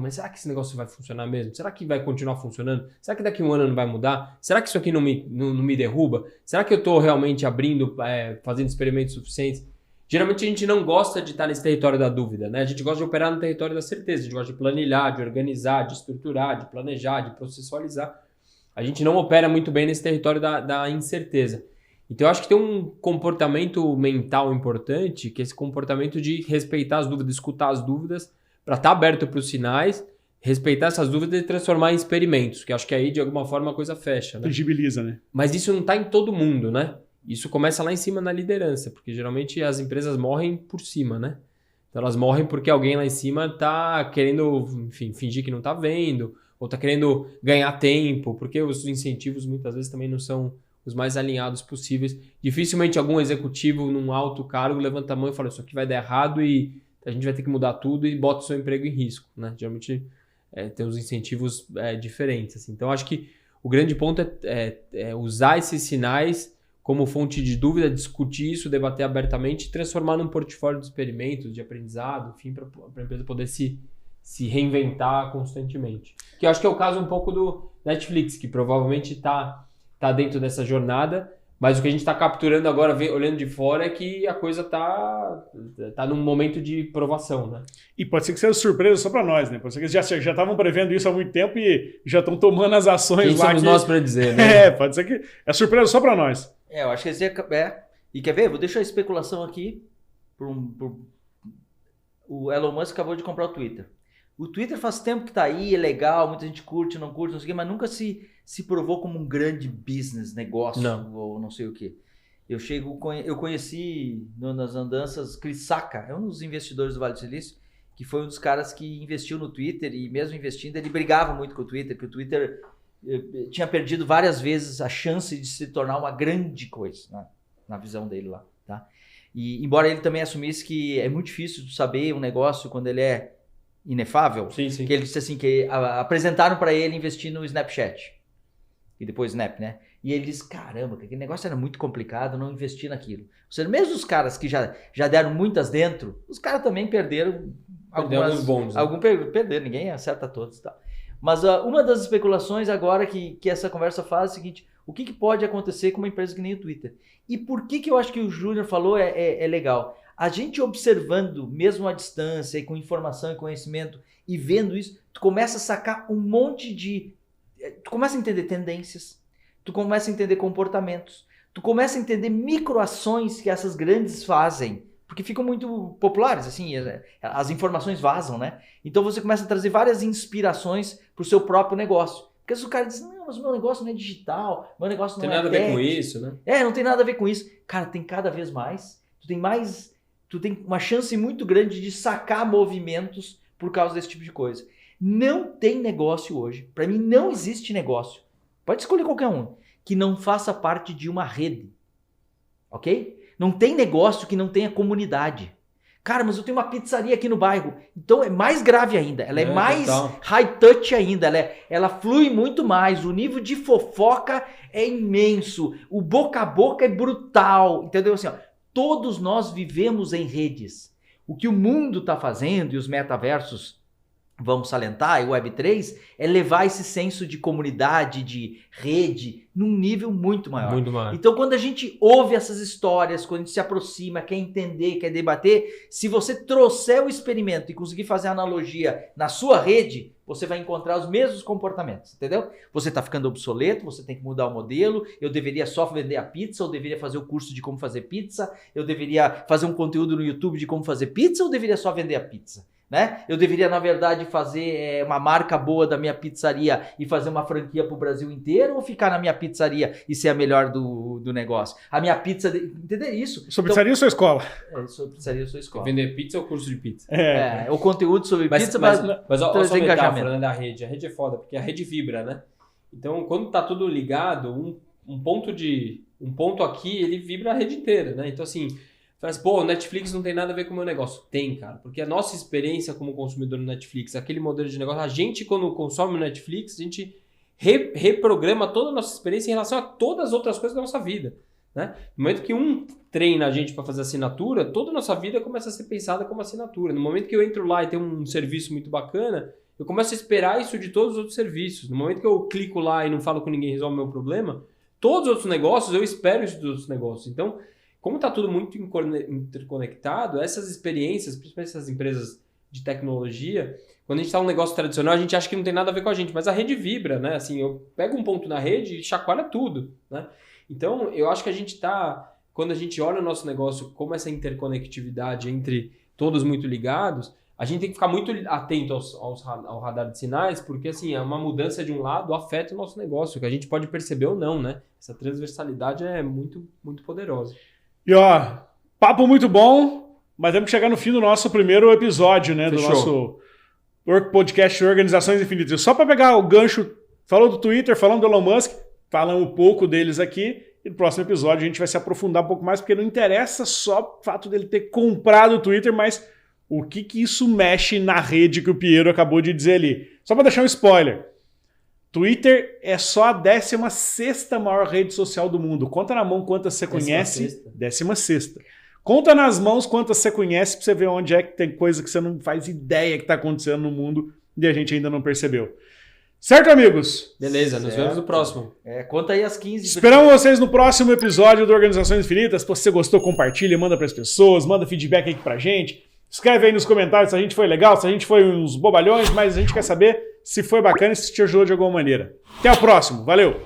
Mas será que esse negócio vai funcionar mesmo? Será que vai continuar funcionando? Será que daqui a um ano não vai mudar? Será que isso aqui não me derruba? Será que eu estou realmente abrindo, fazendo experimentos suficientes? Geralmente a gente não gosta de estar nesse território da dúvida, né? A gente gosta de operar no território da certeza, a gente gosta de planilhar, de organizar, de estruturar, de planejar, de processualizar. A gente não opera muito bem nesse território da incerteza. Então eu acho que tem um comportamento mental importante, que é esse comportamento de respeitar as dúvidas, escutar as dúvidas, para estar aberto para os sinais, respeitar essas dúvidas e transformar em experimentos, que acho que aí de alguma forma a coisa fecha, né? Tangibiliza, né? Mas isso não está em todo mundo, né? Isso começa lá em cima na liderança, porque geralmente as empresas morrem por cima, né? Então elas morrem porque alguém lá em cima está querendo, enfim, fingir que não está vendo, ou está querendo ganhar tempo, porque os incentivos muitas vezes também não são os mais alinhados possíveis. Dificilmente algum executivo num alto cargo levanta a mão e fala, isso aqui vai dar errado e a gente vai ter que mudar tudo e bota o seu emprego em risco, né? Geralmente tem os incentivos diferentes, assim. Então acho que o grande ponto é usar esses sinais como fonte de dúvida, discutir isso, debater abertamente e transformar num portfólio de experimentos, de aprendizado, enfim, para a empresa poder se reinventar constantemente. Que eu acho que é o caso um pouco do Netflix, que provavelmente está dentro dessa jornada, mas o que a gente está capturando agora, olhando de fora, é que a coisa tá num momento de provação, né? E pode ser que seja surpresa só para nós, né? Pode ser que eles já estavam prevendo isso há muito tempo e já estão tomando as ações. Quem lá. Somos nós para dizer, né? Pode ser que é surpresa só para nós. Eu acho que esse E quer ver? Vou deixar a especulação aqui. O Elon Musk acabou de comprar o Twitter. O Twitter faz tempo que tá aí, é legal, muita gente curte, não curte, não sei o quê, mas nunca se provou como um grande business, negócio, ou não sei o quê. Eu conheci nas andanças Chris Sacca, é um dos investidores do Vale do Silício, que foi um dos caras que investiu no Twitter e mesmo investindo, ele brigava muito com o Twitter, que o Twitter tinha perdido várias vezes a chance de se tornar uma grande coisa, né, na visão dele lá, tá? E embora ele também assumisse que é muito difícil de saber um negócio quando ele é inefável, sim. Que ele disse assim, que apresentaram para ele investir no Snapchat e depois Snap, né? E ele disse, caramba, aquele negócio era muito complicado, não investir naquilo. Ou seja, mesmo os caras que já deram muitas dentro, os caras também perderam alguns bons, né? Perderam, ninguém acerta todos e tal. Mas uma das especulações agora que essa conversa faz é o seguinte, o que pode acontecer com uma empresa que nem o Twitter? E por que eu acho que o Júnior falou é legal? A gente observando, mesmo à distância, e com informação e conhecimento, e vendo isso, tu começa a sacar um monte de... Tu começa a entender tendências, tu começa a entender comportamentos, tu começa a entender microações que essas grandes fazem, porque ficam muito populares, assim, as informações vazam, né? Então você começa a trazer várias inspirações para o seu próprio negócio. Porque o cara diz, não, mas o meu negócio não é digital, meu negócio não tem é nada a ver com isso, né? não tem nada a ver com isso. Cara, tem cada vez mais. Tu tem uma chance muito grande de sacar movimentos por causa desse tipo de coisa. Não tem negócio hoje, para mim não existe negócio, pode escolher qualquer um, que não faça parte de uma rede, ok? Não tem negócio que não tenha comunidade. Cara, mas eu tenho uma pizzaria aqui no bairro. Então é mais grave ainda. Ela é mais high touch ainda. Ela flui muito mais. O nível de fofoca é imenso. O boca a boca é brutal. Entendeu? Assim, ó, todos nós vivemos em redes. O que o mundo está fazendo e os metaversos vamos salientar, e o Web3, é levar esse senso de comunidade, de rede, num nível muito maior. Muito maior. Então, quando a gente ouve essas histórias, quando a gente se aproxima, quer entender, quer debater, se você trouxer o experimento e conseguir fazer analogia na sua rede, você vai encontrar os mesmos comportamentos, entendeu? Você está ficando obsoleto, você tem que mudar o modelo, eu deveria só vender a pizza, eu deveria fazer o curso de como fazer pizza, eu deveria fazer um conteúdo no YouTube de como fazer pizza, ou eu deveria só vender a pizza? Né? Eu deveria, na verdade, fazer uma marca boa da minha pizzaria e fazer uma franquia para o Brasil inteiro, ou ficar na minha pizzaria e ser a melhor do negócio? A minha pizza... Entender isso? Sua pizzaria ou sua escola? Sua pizzaria ou sua escola. Vender pizza ou curso de pizza? O conteúdo sobre pizza, mas olha só a metáfora, né, da rede. A rede é foda, porque a rede vibra, né? Então, quando tá tudo ligado, um ponto aqui, ele vibra a rede inteira, né? Então, assim... Fala assim, pô, o Netflix não tem nada a ver com o meu negócio. Tem, cara. Porque a nossa experiência como consumidor no Netflix, aquele modelo de negócio, a gente quando consome o Netflix, a gente reprograma toda a nossa experiência em relação a todas as outras coisas da nossa vida. Né? No momento que um treina a gente para fazer assinatura, toda a nossa vida começa a ser pensada como assinatura. No momento que eu entro lá e tem um serviço muito bacana, eu começo a esperar isso de todos os outros serviços. No momento que eu clico lá e não falo com ninguém e resolve o meu problema, todos os outros negócios, eu espero isso dos outros negócios. Então, como está tudo muito interconectado, essas experiências, principalmente essas empresas de tecnologia, quando a gente está num negócio tradicional, a gente acha que não tem nada a ver com a gente, mas a rede vibra, né? Assim, eu pego um ponto na rede e chacoalha tudo, né? Então, eu acho que a gente está, quando a gente olha o nosso negócio, como essa interconectividade entre todos muito ligados, a gente tem que ficar muito atento ao radar de sinais, porque assim, uma mudança de um lado afeta o nosso negócio, que a gente pode perceber ou não, né? Essa transversalidade é muito, muito poderosa. E ó, papo muito bom, mas temos que chegar no fim do nosso primeiro episódio, né? Fechou. Do nosso podcast Organizações Infinitas. Só para pegar o gancho, falou do Twitter, falando do Elon Musk, falamos um pouco deles aqui, e no próximo episódio a gente vai se aprofundar um pouco mais, porque não interessa só o fato dele ter comprado o Twitter, mas o que isso mexe na rede que o Piero acabou de dizer ali. Só para deixar um spoiler. Twitter é só a 16ª maior rede social do mundo. Conta na mão quantas você conhece. 16ª. Conta nas mãos quantas você conhece pra você ver onde é que tem coisa que você não faz ideia que tá acontecendo no mundo e a gente ainda não percebeu. Certo, amigos? Beleza, nos vemos no próximo. Conta aí as 15. Esperamos vocês no próximo episódio do Organizações Infinitas. Se você gostou, compartilha, manda pras pessoas, manda feedback aqui pra gente. Escreve aí nos comentários se a gente foi legal, se a gente foi uns bobalhões, mas a gente quer saber se foi bacana e se te ajudou de alguma maneira. Até o próximo, valeu!